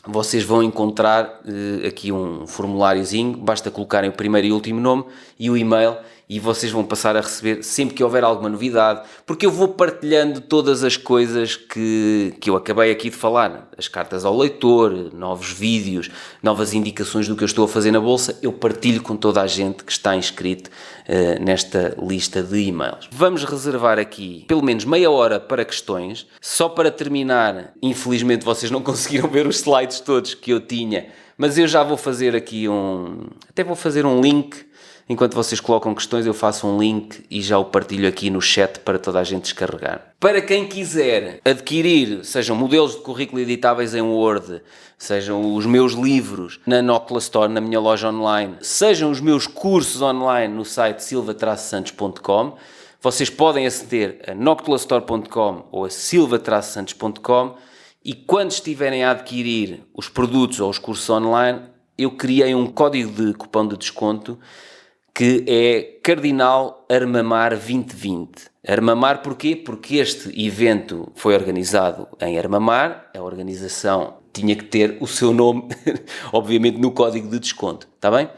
vocês vão encontrar aqui um formuláriozinho, basta colocarem o primeiro e último nome e o e-mail e vocês vão passar a receber sempre que houver alguma novidade, porque eu vou partilhando todas as coisas que eu acabei aqui de falar, as cartas ao leitor, novos vídeos, novas indicações do que eu estou a fazer na bolsa, eu partilho com toda a gente que está inscrito nesta lista de e-mails. Vamos reservar aqui pelo menos meia hora para questões. Só para terminar, infelizmente vocês não conseguiram ver os slides todos que eu tinha, mas eu já vou fazer aqui até vou fazer um link. Enquanto vocês colocam questões, eu faço um link e já o partilho aqui no chat para toda a gente descarregar. Para quem quiser adquirir, sejam modelos de currículo editáveis em Word, sejam os meus livros na Noctula Store, na minha loja online, sejam os meus cursos online no site silva-santos.com, vocês podem aceder a noctulastore.com ou a silva-santos.com e quando estiverem a adquirir os produtos ou os cursos online, eu criei um código de cupom de desconto que é Cardinal Armamar 2020. Armamar porquê? Porque este evento foi organizado em Armamar, a organização tinha que ter o seu nome, obviamente, no código de desconto, está bem?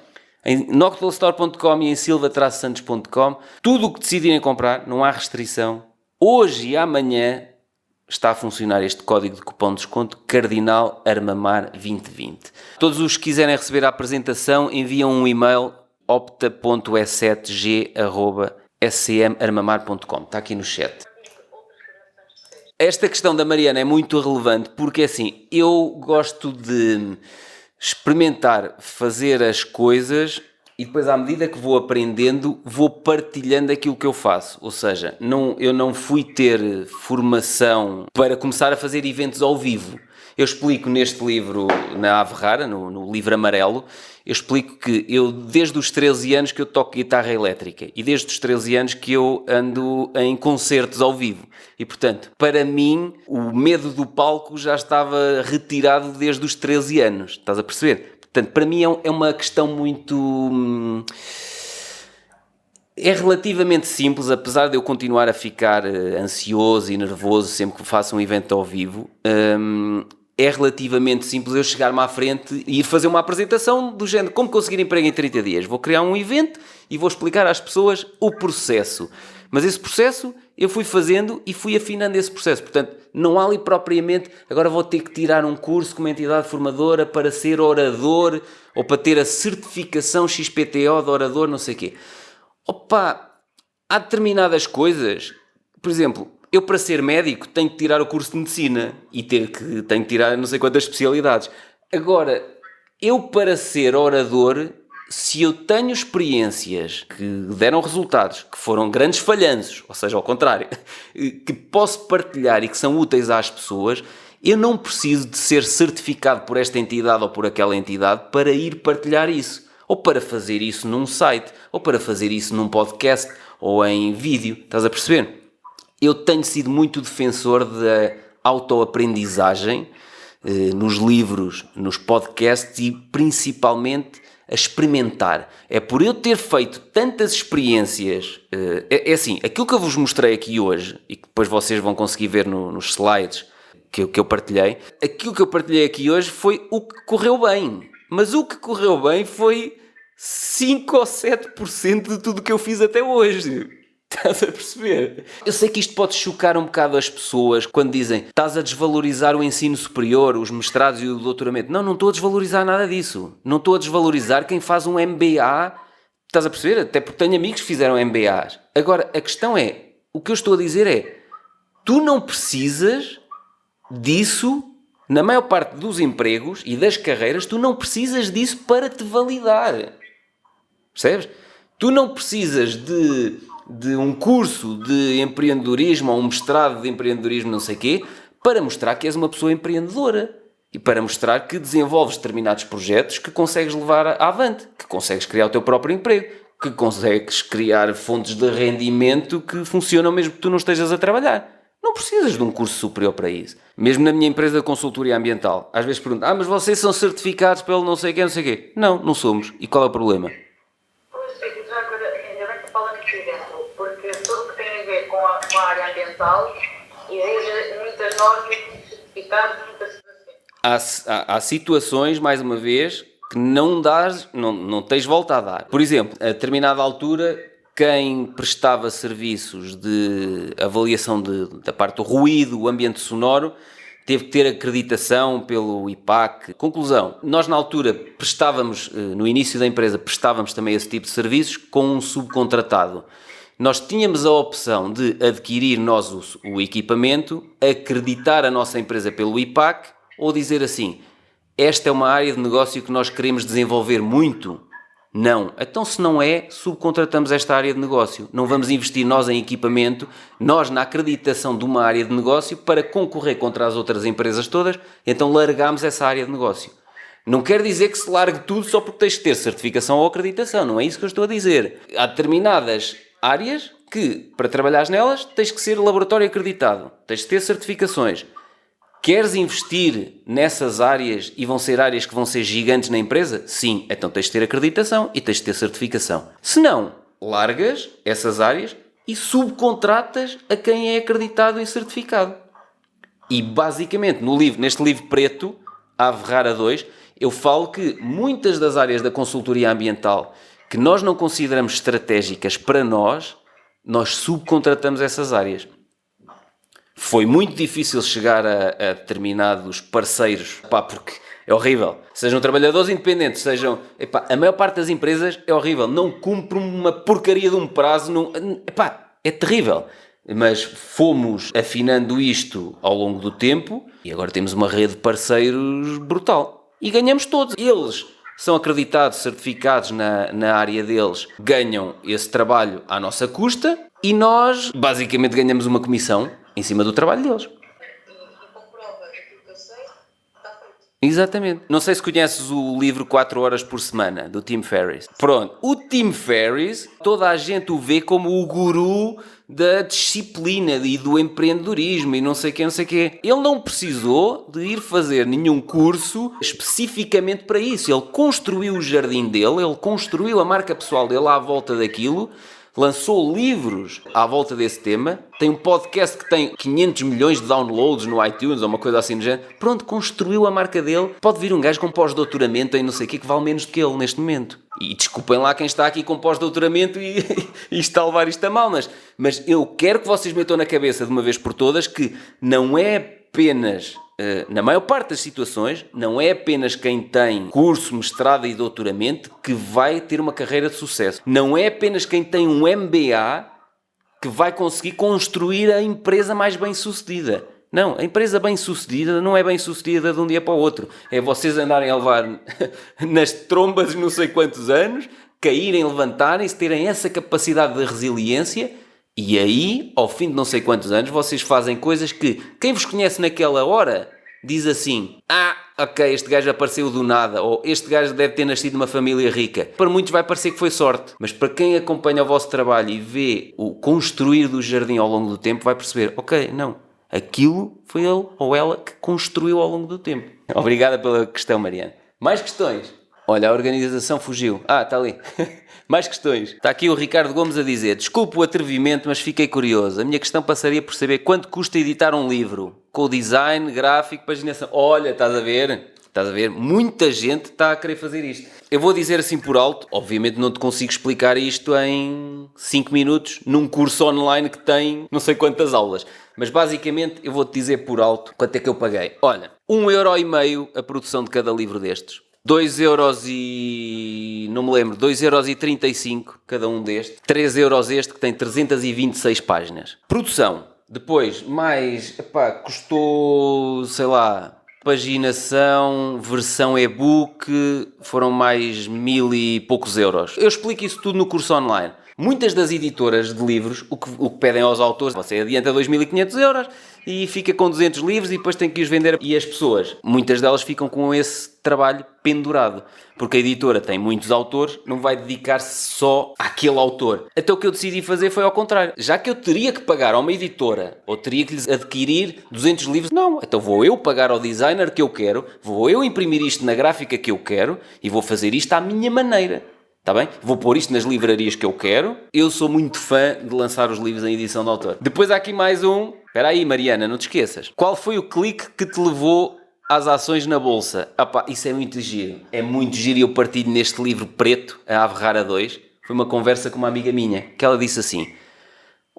Em noctulastore.com e em silva-santos.com, tudo o que decidirem comprar, não há restrição. Hoje e amanhã está a funcionar este código de cupom de desconto Cardinal Armamar 2020. Todos os que quiserem receber a apresentação enviam um e-mail opta.e7g@scmarmamar.com. Está aqui no chat. Esta questão da Mariana é muito relevante porque, assim, eu gosto de experimentar fazer as coisas e depois, à medida que vou aprendendo, vou partilhando aquilo que eu faço. Ou seja, eu não fui ter formação para começar a fazer eventos ao vivo. Eu explico neste livro, na Ave Rara, no livro amarelo, eu explico que eu, desde os 13 anos que eu toco guitarra elétrica e desde os 13 anos que eu ando em concertos ao vivo. E, portanto, para mim, o medo do palco já estava retirado desde os 13 anos. Estás a perceber? Portanto, para mim é uma questão muito... É relativamente simples, apesar de eu continuar a ficar ansioso e nervoso sempre que faço um evento ao vivo. É relativamente simples eu chegar-me à frente e ir fazer uma apresentação do género como conseguir emprego em 30 dias. Vou criar um evento e vou explicar às pessoas o processo. Mas esse processo eu fui fazendo e fui afinando esse processo. Portanto, não há ali propriamente, agora vou ter que tirar um curso com uma entidade formadora para ser orador ou para ter a certificação XPTO de orador, não sei o quê. Opa, há determinadas coisas, por exemplo, eu para ser médico tenho que tirar o curso de medicina e tenho que tirar não sei quantas especialidades. Agora, eu para ser orador, se eu tenho experiências que deram resultados, que foram grandes falhanços, ou seja, ao contrário, que posso partilhar e que são úteis às pessoas, eu não preciso de ser certificado por esta entidade ou por aquela entidade para ir partilhar isso. Ou para fazer isso num site, ou para fazer isso num podcast, ou em vídeo. Estás a perceber? Eu tenho sido muito defensor da autoaprendizagem nos livros, nos podcasts e principalmente a experimentar. É por eu ter feito tantas experiências, é assim, aquilo que eu vos mostrei aqui hoje e que depois vocês vão conseguir ver nos slides que eu partilhei, aquilo que eu partilhei aqui hoje foi o que correu bem. Mas o que correu bem foi 5 ou 7% de tudo o que eu fiz até hoje. Estás a perceber? Eu sei que isto pode chocar um bocado as pessoas quando dizem estás a desvalorizar o ensino superior, os mestrados e o doutoramento. Não estou a desvalorizar nada disso. Não estou a desvalorizar quem faz um MBA. Estás a perceber? Até porque tenho amigos que fizeram MBAs. Agora, a questão é, o que eu estou a dizer é, tu não precisas disso Na maior parte dos empregos e das carreiras, tu não precisas disso para te validar. Percebes? Tu não precisas de um curso de empreendedorismo ou um mestrado de empreendedorismo não sei quê para mostrar que és uma pessoa empreendedora e para mostrar que desenvolves determinados projetos que consegues levar avante, que consegues criar o teu próprio emprego, que consegues criar fontes de rendimento que funcionam mesmo que tu não estejas a trabalhar. Não precisas de um curso superior para isso. Mesmo na minha empresa de consultoria ambiental, às vezes perguntam, mas vocês são certificados pelo não sei quê, não sei quê. Não, não somos. E qual é o problema? Pois, já agora, ainda bem que fala nesse exemplo, porque tudo o que tem a ver com a área ambiental exige muitas normas, muitos certificados, muitas situações. Há situações, mais uma vez, que não tens volta a dar. Por exemplo, a determinada altura, quem prestava serviços de avaliação da parte do ruído, o ambiente sonoro, teve que ter acreditação pelo IPAC. Conclusão, nós na altura prestávamos, no início da empresa, prestávamos também esse tipo de serviços com um subcontratado. Nós tínhamos a opção de adquirir nós o equipamento, acreditar a nossa empresa pelo IPAC ou dizer assim, esta é uma área de negócio que nós queremos desenvolver muito. Não. Então, se não é, subcontratamos esta área de negócio. Não vamos investir nós em equipamento, nós na acreditação de uma área de negócio para concorrer contra as outras empresas todas, então largamos essa área de negócio. Não quer dizer que se largue tudo só porque tens de ter certificação ou acreditação, não é isso que eu estou a dizer. Há determinadas áreas que, para trabalhares nelas, tens que ser laboratório acreditado, tens de ter certificações. Queres investir nessas áreas e vão ser áreas que vão ser gigantes na empresa? Sim, então tens de ter acreditação e tens de ter certificação. Se não, largas essas áreas e subcontratas a quem é acreditado e certificado. E basicamente, neste livro preto, Ave Rara 2, eu falo que muitas das áreas da consultoria ambiental que nós não consideramos estratégicas para nós subcontratamos essas áreas. Foi muito difícil chegar a determinados parceiros, porque é horrível. Sejam trabalhadores independentes, a maior parte das empresas é horrível. Não cumpre uma porcaria de um prazo. É terrível. Mas fomos afinando isto ao longo do tempo e agora temos uma rede de parceiros brutal. E ganhamos todos. Eles são acreditados, certificados na área deles, ganham esse trabalho à nossa custa e nós basicamente ganhamos uma comissão em cima do trabalho deles. E comprova aquilo que eu sei, está feito. Exatamente. Não sei se conheces o livro 4 horas por semana, do Tim Ferriss. Pronto, o Tim Ferriss, toda a gente o vê como o guru da disciplina e do empreendedorismo e não sei o quê. Ele não precisou de ir fazer nenhum curso especificamente para isso. Ele construiu o jardim dele, ele construiu a marca pessoal dele à volta daquilo, lançou livros à volta desse tema, tem um podcast que tem 500 milhões de downloads no iTunes ou uma coisa assim do género. Pronto, construiu a marca dele. Pode vir um gajo com pós-doutoramento em não sei o quê que vale menos do que ele neste momento. E desculpem lá quem está aqui com pós-doutoramento e está a levar isto a mal, mas eu quero que vocês metam na cabeça de uma vez por todas que não é apenas... na maior parte das situações, não é apenas quem tem curso, mestrado e doutoramento que vai ter uma carreira de sucesso. Não é apenas quem tem um MBA que vai conseguir construir a empresa mais bem-sucedida. Não, a empresa bem-sucedida não é bem-sucedida de um dia para o outro. É vocês andarem a levar nas trombas não sei quantos anos, caírem, levantarem-se, terem essa capacidade de resiliência. E aí, ao fim de não sei quantos anos, vocês fazem coisas que quem vos conhece naquela hora diz assim: ok, este gajo apareceu do nada, ou este gajo deve ter nascido numa família rica. Para muitos vai parecer que foi sorte, mas para quem acompanha o vosso trabalho e vê o construir do jardim ao longo do tempo, vai perceber, ok, não, aquilo foi ele ou ela que construiu ao longo do tempo. Obrigada pela questão, Mariana. Mais questões? Olha, a organização fugiu. Está ali. Mais questões. Está aqui o Ricardo Gomes a dizer: desculpe o atrevimento, mas fiquei curioso. A minha questão passaria por saber quanto custa editar um livro, com o design, gráfico, paginação. Olha, estás a ver? Muita gente está a querer fazer isto. Eu vou dizer assim por alto, obviamente não te consigo explicar isto em 5 minutos, num curso online que tem não sei quantas aulas. Mas basicamente eu vou-te dizer por alto quanto é que eu paguei. Olha, 1,5€ a produção de cada livro destes. 2,35€, não me lembro, 2,35€ cada um destes. 3€ este que tem 326 páginas. Produção. Depois, mais, custou, sei lá, paginação, versão e-book, foram mais 1000 e poucos euros. Eu explico isso tudo no curso online. Muitas das editoras de livros, o que pedem aos autores, você adianta 2500 euros e fica com 200 livros e depois tem que os vender. E as pessoas, muitas delas ficam com esse trabalho pendurado, porque a editora tem muitos autores, não vai dedicar-se só àquele autor. Então o que eu decidi fazer foi ao contrário. Já que eu teria que pagar a uma editora, ou teria que lhes adquirir 200 livros, não. Então vou eu pagar ao designer que eu quero, vou eu imprimir isto na gráfica que eu quero e vou fazer isto à minha maneira. Está bem? Vou pôr isto nas livrarias que eu quero. Eu sou muito fã de lançar os livros em edição de autor. Depois há aqui mais um. Espera aí, Mariana, não te esqueças. Qual foi o clique que te levou às ações na bolsa? Isso é muito giro. É muito giro e eu partilho neste livro preto, A Ave Rara 2. Foi uma conversa com uma amiga minha, que ela disse assim: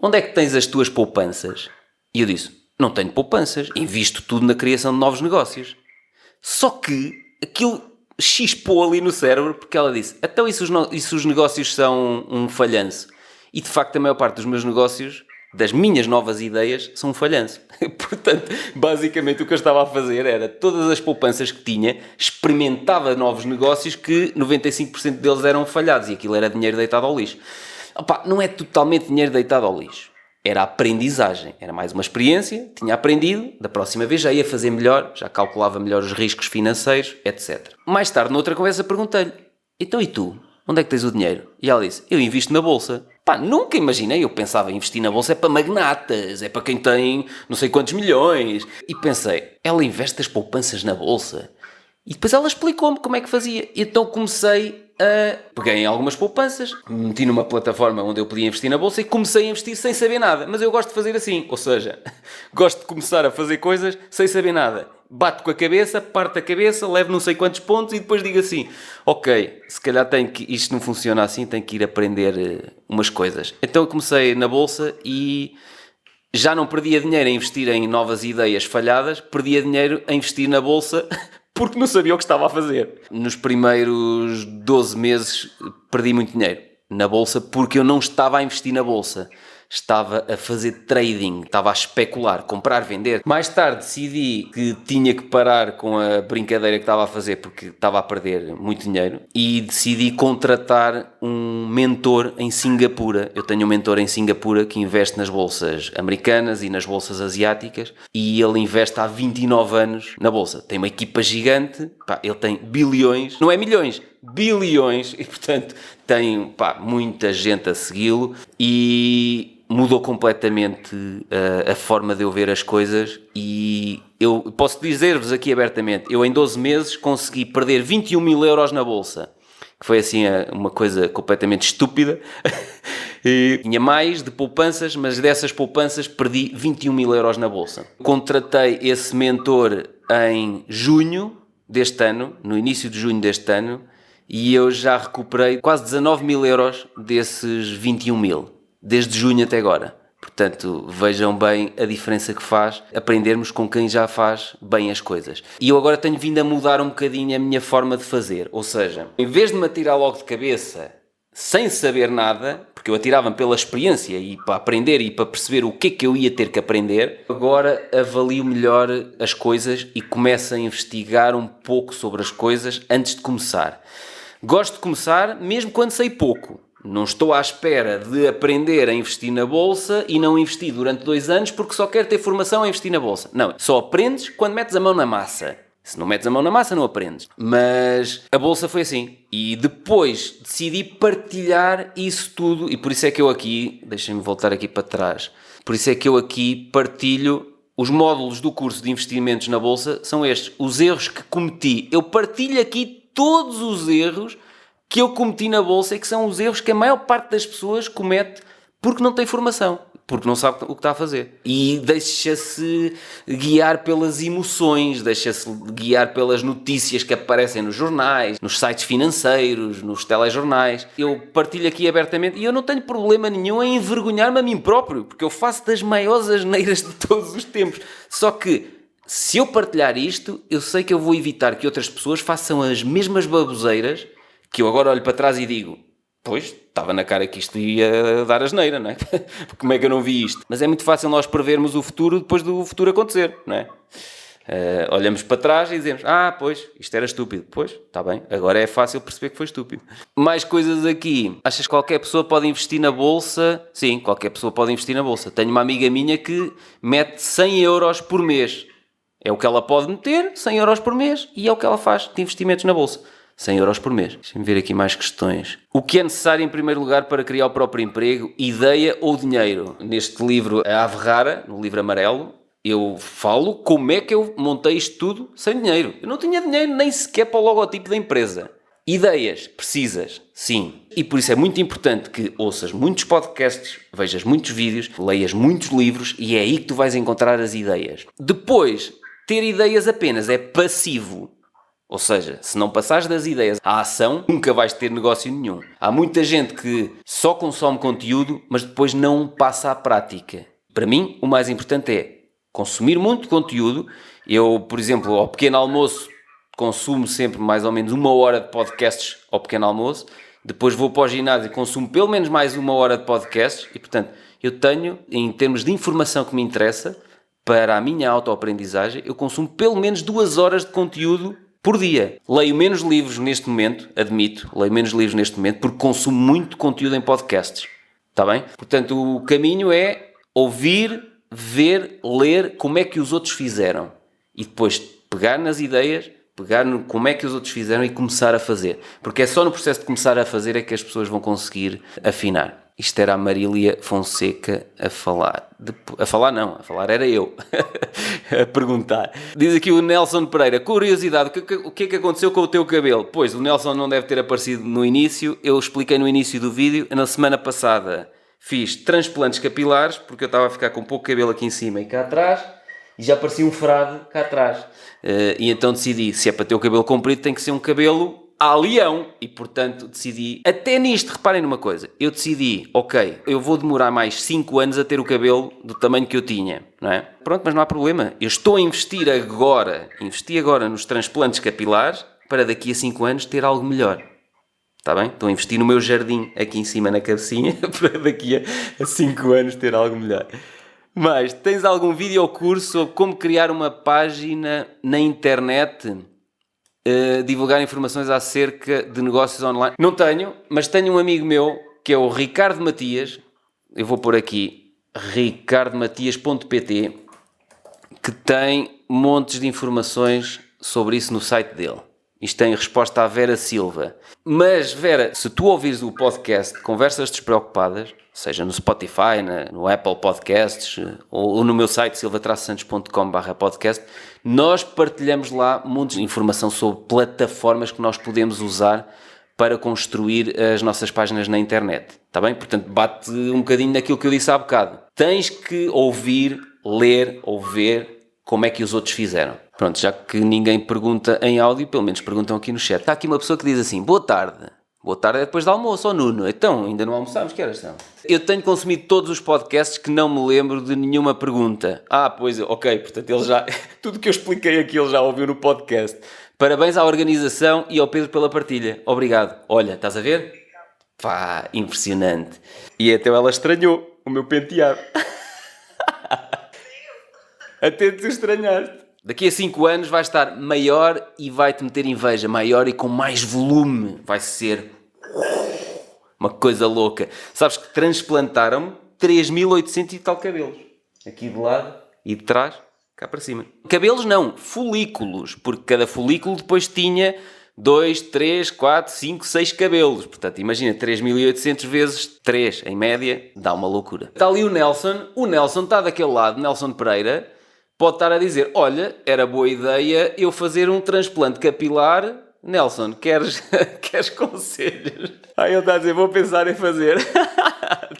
onde é que tens as tuas poupanças? E eu disse: não tenho poupanças. Invisto tudo na criação de novos negócios. Só que aquilo chispou ali no cérebro, porque ela disse: então e se os negócios são um falhanço? E de facto a maior parte dos meus negócios, das minhas novas ideias, são um falhanço. Portanto, basicamente o que eu estava a fazer era, todas as poupanças que tinha, experimentava novos negócios que 95% deles eram falhados e aquilo era dinheiro deitado ao lixo. Não é totalmente dinheiro deitado ao lixo. Era aprendizagem, era mais uma experiência, tinha aprendido, da próxima vez já ia fazer melhor, já calculava melhor os riscos financeiros, etc. Mais tarde, noutra conversa, perguntei-lhe: então e tu? Onde é que tens o dinheiro? E ela disse: eu invisto na bolsa. Nunca imaginei, eu pensava investir na bolsa é para magnatas, é para quem tem não sei quantos milhões. E pensei, ela investe as poupanças na bolsa? E depois ela explicou-me como é que fazia. Então comecei peguei em algumas poupanças, meti numa plataforma onde eu podia investir na bolsa e comecei a investir sem saber nada. Mas eu gosto de fazer assim, ou seja, gosto de começar a fazer coisas sem saber nada. Bato com a cabeça, parto a cabeça, levo não sei quantos pontos e depois digo assim: ok, se calhar isto não funciona assim, tenho que ir aprender umas coisas. Então eu comecei na bolsa e já não perdia dinheiro a investir em novas ideias falhadas, perdia dinheiro a investir na bolsa porque não sabia o que estava a fazer. Nos primeiros 12 meses perdi muito dinheiro na bolsa porque eu não estava a investir na bolsa. Estava a fazer trading, estava a especular, comprar, vender. Mais tarde decidi que tinha que parar com a brincadeira que estava a fazer porque estava a perder muito dinheiro e decidi contratar um mentor em Singapura. Eu tenho um mentor em Singapura que investe nas bolsas americanas e nas bolsas asiáticas e ele investe há 29 anos na bolsa. Tem uma equipa gigante, ele tem bilhões, não é milhões, bilhões, e portanto tem muita gente a segui-lo e mudou completamente a forma de eu ver as coisas. E eu posso dizer-vos aqui abertamente, eu em 12 meses consegui perder 21 mil euros na bolsa, que foi assim uma coisa completamente estúpida. E tinha mais de poupanças, mas dessas poupanças perdi 21 mil euros na bolsa. Contratei esse mentor em junho deste ano, no início de junho deste ano, e eu já recuperei quase 19 mil euros desses 21 mil, desde junho até agora. Portanto, vejam bem a diferença que faz aprendermos com quem já faz bem as coisas. E eu agora tenho vindo a mudar um bocadinho a minha forma de fazer. Ou seja, em vez de me atirar logo de cabeça, sem saber nada, porque eu atirava-me pela experiência e para aprender e para perceber o que é que eu ia ter que aprender, agora avalio melhor as coisas e começo a investigar um pouco sobre as coisas antes de começar. Gosto de começar mesmo quando sei pouco. Não estou à espera de aprender a investir na bolsa e não investir durante 2 anos porque só quero ter formação a investir na bolsa. Não, só aprendes quando metes a mão na massa. Se não metes a mão na massa, não aprendes. Mas a bolsa foi assim. E depois decidi partilhar isso tudo. E por isso é que eu aqui, deixem-me voltar aqui para trás, por isso é que eu aqui partilho os módulos do curso de investimentos na bolsa, são estes. Os erros que cometi. Eu partilho aqui todos os erros que eu cometi na bolsa e que são os erros que a maior parte das pessoas comete porque não tem formação, porque não sabe o que está a fazer. E deixa-se guiar pelas emoções, deixa-se guiar pelas notícias que aparecem nos jornais, nos sites financeiros, nos telejornais. Eu partilho aqui abertamente e eu não tenho problema nenhum em envergonhar-me a mim próprio, porque eu faço das maiores asneiras de todos os tempos. Só que, se eu partilhar isto, eu sei que eu vou evitar que outras pessoas façam as mesmas baboseiras que eu agora olho para trás e digo: pois, estava na cara que isto ia dar asneira, não é? Como é que eu não vi isto? Mas é muito fácil nós prevermos o futuro depois do futuro acontecer, não é? Olhamos para trás e dizemos, pois, isto era estúpido. Pois, está bem, agora é fácil perceber que foi estúpido. Mais coisas aqui. Achas que qualquer pessoa pode investir na bolsa? Sim, qualquer pessoa pode investir na bolsa. Tenho uma amiga minha que mete 100 euros por mês. É o que ela pode meter, 100 euros por mês, e é o que ela faz de investimentos na bolsa. 100 euros por mês. Deixa-me ver aqui mais questões. O que é necessário em primeiro lugar para criar o próprio emprego? Ideia ou dinheiro? Neste livro, A Ave Rara, no livro amarelo, eu falo como é que eu montei isto tudo sem dinheiro. Eu não tinha dinheiro nem sequer para o logotipo da empresa. Ideias, precisas, sim. E por isso é muito importante que ouças muitos podcasts, vejas muitos vídeos, leias muitos livros e é aí que tu vais encontrar as ideias. Depois, ter ideias apenas é passivo. Ou seja, se não passares das ideias à ação, nunca vais ter negócio nenhum. Há muita gente que só consome conteúdo, mas depois não passa à prática. Para mim, o mais importante é consumir muito conteúdo. Eu, por exemplo, ao pequeno almoço, consumo sempre mais ou menos 1 hora de podcasts ao pequeno almoço. Depois vou para o ginásio e consumo pelo menos mais 1 hora de podcasts. E, portanto, eu tenho, em termos de informação que me interessa, para a minha autoaprendizagem, eu consumo pelo menos 2 horas de conteúdo por dia. Leio menos livros neste momento, admito, leio menos livros neste momento, porque consumo muito conteúdo em podcasts. Está bem? Portanto, o caminho é ouvir, ver, ler como é que os outros fizeram. E depois pegar nas ideias, pegar no como é que os outros fizeram e começar a fazer. Porque é só no processo de começar a fazer é que as pessoas vão conseguir afinar. Isto era a Marília Fonseca a falar. A falar era eu. A perguntar. Diz aqui o Nelson Pereira. Curiosidade, o que é que aconteceu com o teu cabelo? Pois, o Nelson não deve ter aparecido no início. Eu expliquei no início do vídeo. Na semana passada fiz transplantes capilares, porque eu estava a ficar com pouco cabelo aqui em cima e cá atrás. E já parecia um frade cá atrás. E então decidi, se é para ter o cabelo comprido, tem que ser um cabelo a leão. E, portanto, decidi... Até nisto, reparem numa coisa. Eu decidi, ok, eu vou demorar mais 5 anos a ter o cabelo do tamanho que eu tinha, não é? Pronto, mas não há problema. Eu estou a investi agora nos transplantes capilares para daqui a 5 anos ter algo melhor. Está bem? Estou a investir no meu jardim aqui em cima na cabecinha para daqui a 5 anos ter algo melhor. Mas, tens algum vídeo ou curso sobre como criar uma página na internet? Divulgar informações acerca de negócios online? Não tenho, mas tenho um amigo meu que é o Ricardo Matias. Eu vou pôr aqui ricardomatias.pt, que tem montes de informações sobre isso no site dele. Isto tem resposta à Vera Silva. Mas, Vera, se tu ouvires o podcast Conversas Despreocupadas, seja no Spotify, no Apple Podcasts ou no meu site silvatraçantos.com/podcast, nós partilhamos lá montes de informação sobre plataformas que nós podemos usar para construir as nossas páginas na internet. Está bem? Portanto, bate um bocadinho naquilo que eu disse há bocado. Tens que ouvir, ler ou ver como é que os outros fizeram. Pronto, já que ninguém pergunta em áudio, pelo menos perguntam aqui no chat. Está aqui uma pessoa que diz assim, boa tarde. Boa tarde é depois do almoço, Nuno. Então, ainda não almoçámos, que horas são? Eu tenho consumido todos os podcasts que não me lembro de nenhuma pergunta. Pois, ok, portanto ele já... Tudo que eu expliquei aqui ele já ouviu no podcast. Parabéns à organização e ao Pedro pela partilha. Obrigado. Olha, estás a ver? Pá, impressionante. E até ela estranhou o meu penteado. Até tu estranhaste. Daqui a 5 anos vai estar maior e vai-te meter inveja. Maior e com mais volume. Vai ser uma coisa louca. Sabes que transplantaram-me 3.800 e tal cabelos. Aqui de lado e de trás, cá para cima. Cabelos não, folículos. Porque cada folículo depois tinha 2, 3, 4, 5, 6 cabelos. Portanto, imagina, 3.800 vezes 3, em média, dá uma loucura. Está ali o Nelson. O Nelson está daquele lado, Nelson Pereira. Pode estar a dizer, olha, era boa ideia eu fazer um transplante capilar. Nelson, queres conselhos? Ele está a dizer, vou pensar em fazer.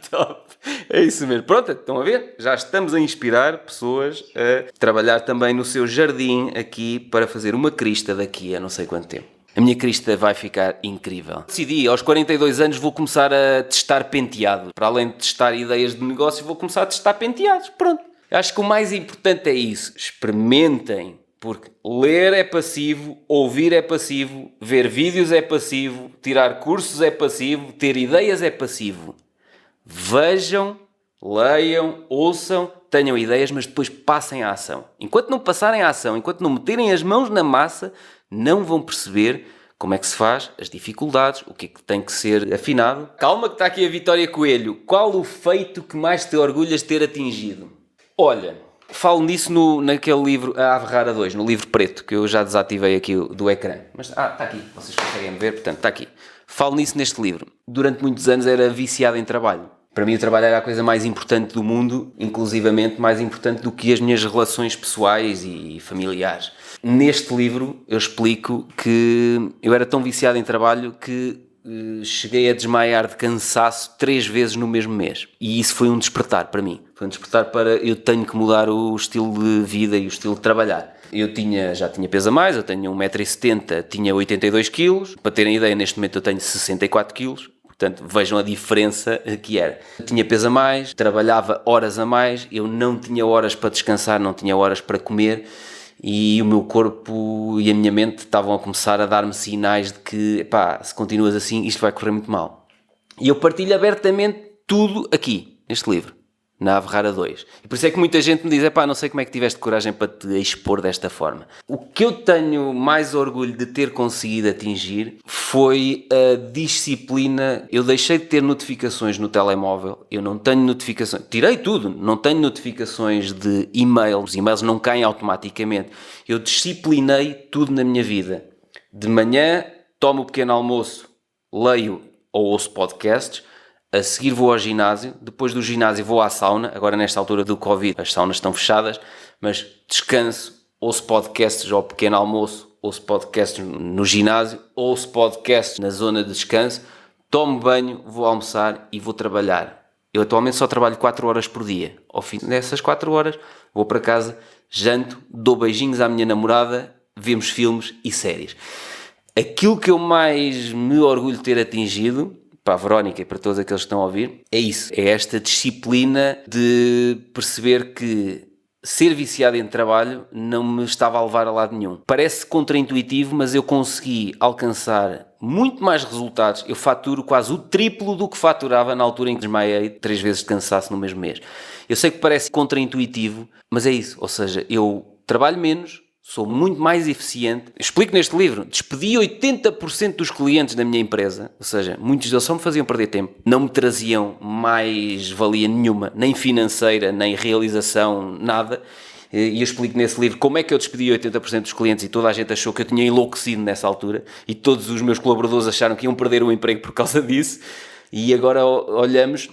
Top. É isso mesmo. Pronto, estão a ver? Já estamos a inspirar pessoas a trabalhar também no seu jardim aqui para fazer uma crista daqui a não sei quanto tempo. A minha crista vai ficar incrível. Decidi, aos 42 anos vou começar a testar penteado. Para além de testar ideias de negócio, vou começar a testar penteados. Pronto. Acho que o mais importante é isso. Experimentem. Porque ler é passivo, ouvir é passivo, ver vídeos é passivo, tirar cursos é passivo, ter ideias é passivo. Vejam, leiam, ouçam, tenham ideias, mas depois passem à ação. Enquanto não passarem à ação, enquanto não meterem as mãos na massa, não vão perceber como é que se faz, as dificuldades, o que é que tem que ser afinado. Calma que está aqui a Vitória Coelho. Qual o feito que mais te orgulhas de ter atingido? Olha, falo nisso naquele livro, A Ave Rara 2, no livro preto, que eu já desativei aqui do ecrã. Mas está aqui, vocês conseguem ver, portanto, está aqui. Falo nisso neste livro. Durante muitos anos era viciado em trabalho. Para mim o trabalho era a coisa mais importante do mundo, inclusivamente mais importante do que as minhas relações pessoais e familiares. Neste livro eu explico que eu era tão viciado em trabalho que cheguei a desmaiar de cansaço 3 vezes no mesmo mês. E isso foi um despertar para mim. Foi um despertar para eu tenho que mudar o estilo de vida e o estilo de trabalhar. Eu já tinha peso a mais, eu tenho 1,70m, tinha 82 kg. Para terem ideia, neste momento eu tenho 64 kg. Portanto, vejam a diferença que era. Tinha peso a mais, trabalhava horas a mais, eu não tinha horas para descansar, não tinha horas para comer e o meu corpo e a minha mente estavam a começar a dar-me sinais de que, se continuas assim, isto vai correr muito mal. E eu partilho abertamente tudo aqui, neste livro, na Ave Rara 2. E por isso é que muita gente me diz, não sei como é que tiveste coragem para te expor desta forma. O que eu tenho mais orgulho de ter conseguido atingir foi a disciplina. Eu deixei de ter notificações no telemóvel, eu não tenho notificações, tirei tudo, não tenho notificações de e-mail, os e-mails não caem automaticamente. Eu disciplinei tudo na minha vida. De manhã, tomo o pequeno almoço, leio ou ouço podcasts. A seguir vou ao ginásio, depois do ginásio vou à sauna, agora nesta altura do Covid as saunas estão fechadas, mas descanso, ouço podcasts ao pequeno almoço, ouço podcasts no ginásio, ouço podcasts na zona de descanso, tomo banho, vou almoçar e vou trabalhar. Eu atualmente só trabalho 4 horas por dia. Ao fim dessas 4 horas vou para casa, janto, dou beijinhos à minha namorada, vemos filmes e séries. Aquilo que eu mais me orgulho de ter atingido, para a Verónica e para todos aqueles que estão a ouvir, é isso. É esta disciplina de perceber que ser viciado em trabalho não me estava a levar a lado nenhum. Parece contraintuitivo, mas eu consegui alcançar muito mais resultados. Eu faturo quase o triplo do que faturava na altura em que desmaiei 3 vezes de cansaço no mesmo mês. Eu sei que parece contraintuitivo, mas é isso. Ou seja, eu trabalho menos, sou muito mais eficiente. Explico neste livro, despedi 80% dos clientes da minha empresa, ou seja, muitos deles só me faziam perder tempo, não me traziam mais valia nenhuma, nem financeira, nem realização, nada. E eu explico nesse livro como é que eu despedi 80% dos clientes e toda a gente achou que eu tinha enlouquecido nessa altura e todos os meus colaboradores acharam que iam perder o emprego por causa disso. E agora olhamos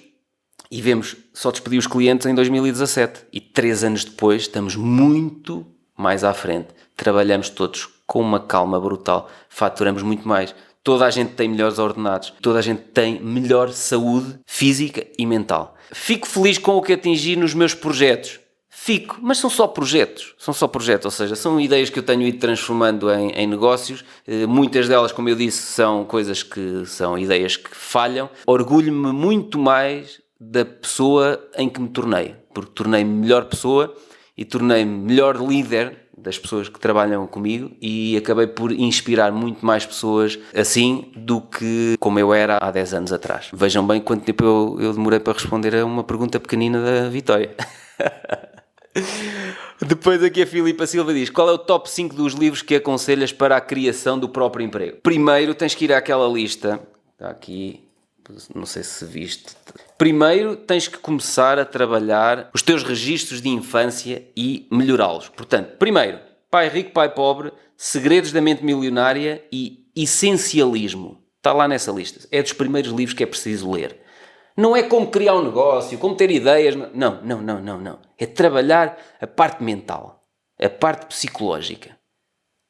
e vemos, só despedi os clientes em 2017 e 3 anos depois estamos muito mais à frente, trabalhamos todos com uma calma brutal, faturamos muito mais, toda a gente tem melhores ordenados, toda a gente tem melhor saúde física e mental. Fico feliz com o que atingi nos meus projetos, mas são só projetos, ou seja, são ideias que eu tenho ido transformando em negócios, muitas delas, como eu disse, são coisas que são ideias que falham. Orgulho-me muito mais da pessoa em que me tornei, porque tornei-me melhor pessoa e tornei-me melhor líder das pessoas que trabalham comigo e acabei por inspirar muito mais pessoas assim do que como eu era há 10 anos atrás. Vejam bem quanto tempo eu demorei para responder a uma pergunta pequenina da Vitória. Depois aqui a Filipa Silva diz: qual é o top 5 dos livros que aconselhas para a criação do próprio emprego? Primeiro tens que ir àquela lista, está aqui, não sei se viste. Primeiro tens que começar a trabalhar os teus registros de infância e melhorá-los. Portanto, primeiro, Pai Rico, Pai Pobre, Segredos da Mente Milionária e Essencialismo. Está lá nessa lista. É dos primeiros livros que é preciso ler. Não é como criar um negócio, como ter ideias. Não. É trabalhar a parte mental, a parte psicológica.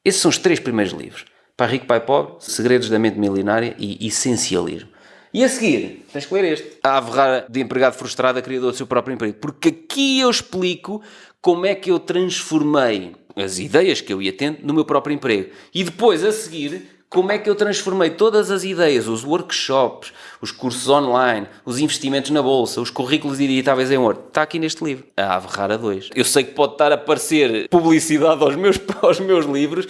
Esses são os 3 primeiros livros. Pai Rico, Pai Pobre, Segredos da Mente Milionária e Essencialismo. E a seguir, tens que ler este. A Ave Rara de Empregado Frustrado, criador do seu próprio emprego. Porque aqui eu explico como é que eu transformei as ideias que eu ia tendo no meu próprio emprego. E depois, a seguir, como é que eu transformei todas as ideias, os workshops, os cursos online, os investimentos na bolsa, os currículos editáveis em Word. Está aqui neste livro. A Ave Rara 2. Eu sei que pode estar a aparecer publicidade aos meus livros,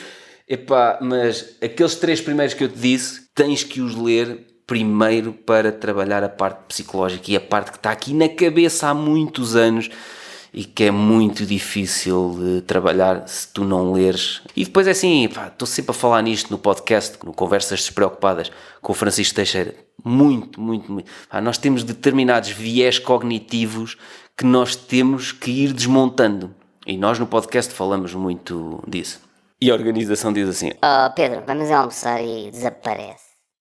mas aqueles 3 primeiros que eu te disse, tens que os ler primeiro para trabalhar a parte psicológica e a parte que está aqui na cabeça há muitos anos. e que é muito difícil de trabalhar se tu não leres. E depois é assim, estou sempre a falar nisto no podcast, no Conversas Despreocupadas, com o Francisco Teixeira. Muito. Nós temos determinados viés cognitivos que nós temos que ir desmontando. E nós no podcast falamos muito disso. E a organização diz assim: Oh Pedro, vamos almoçar e desaparece.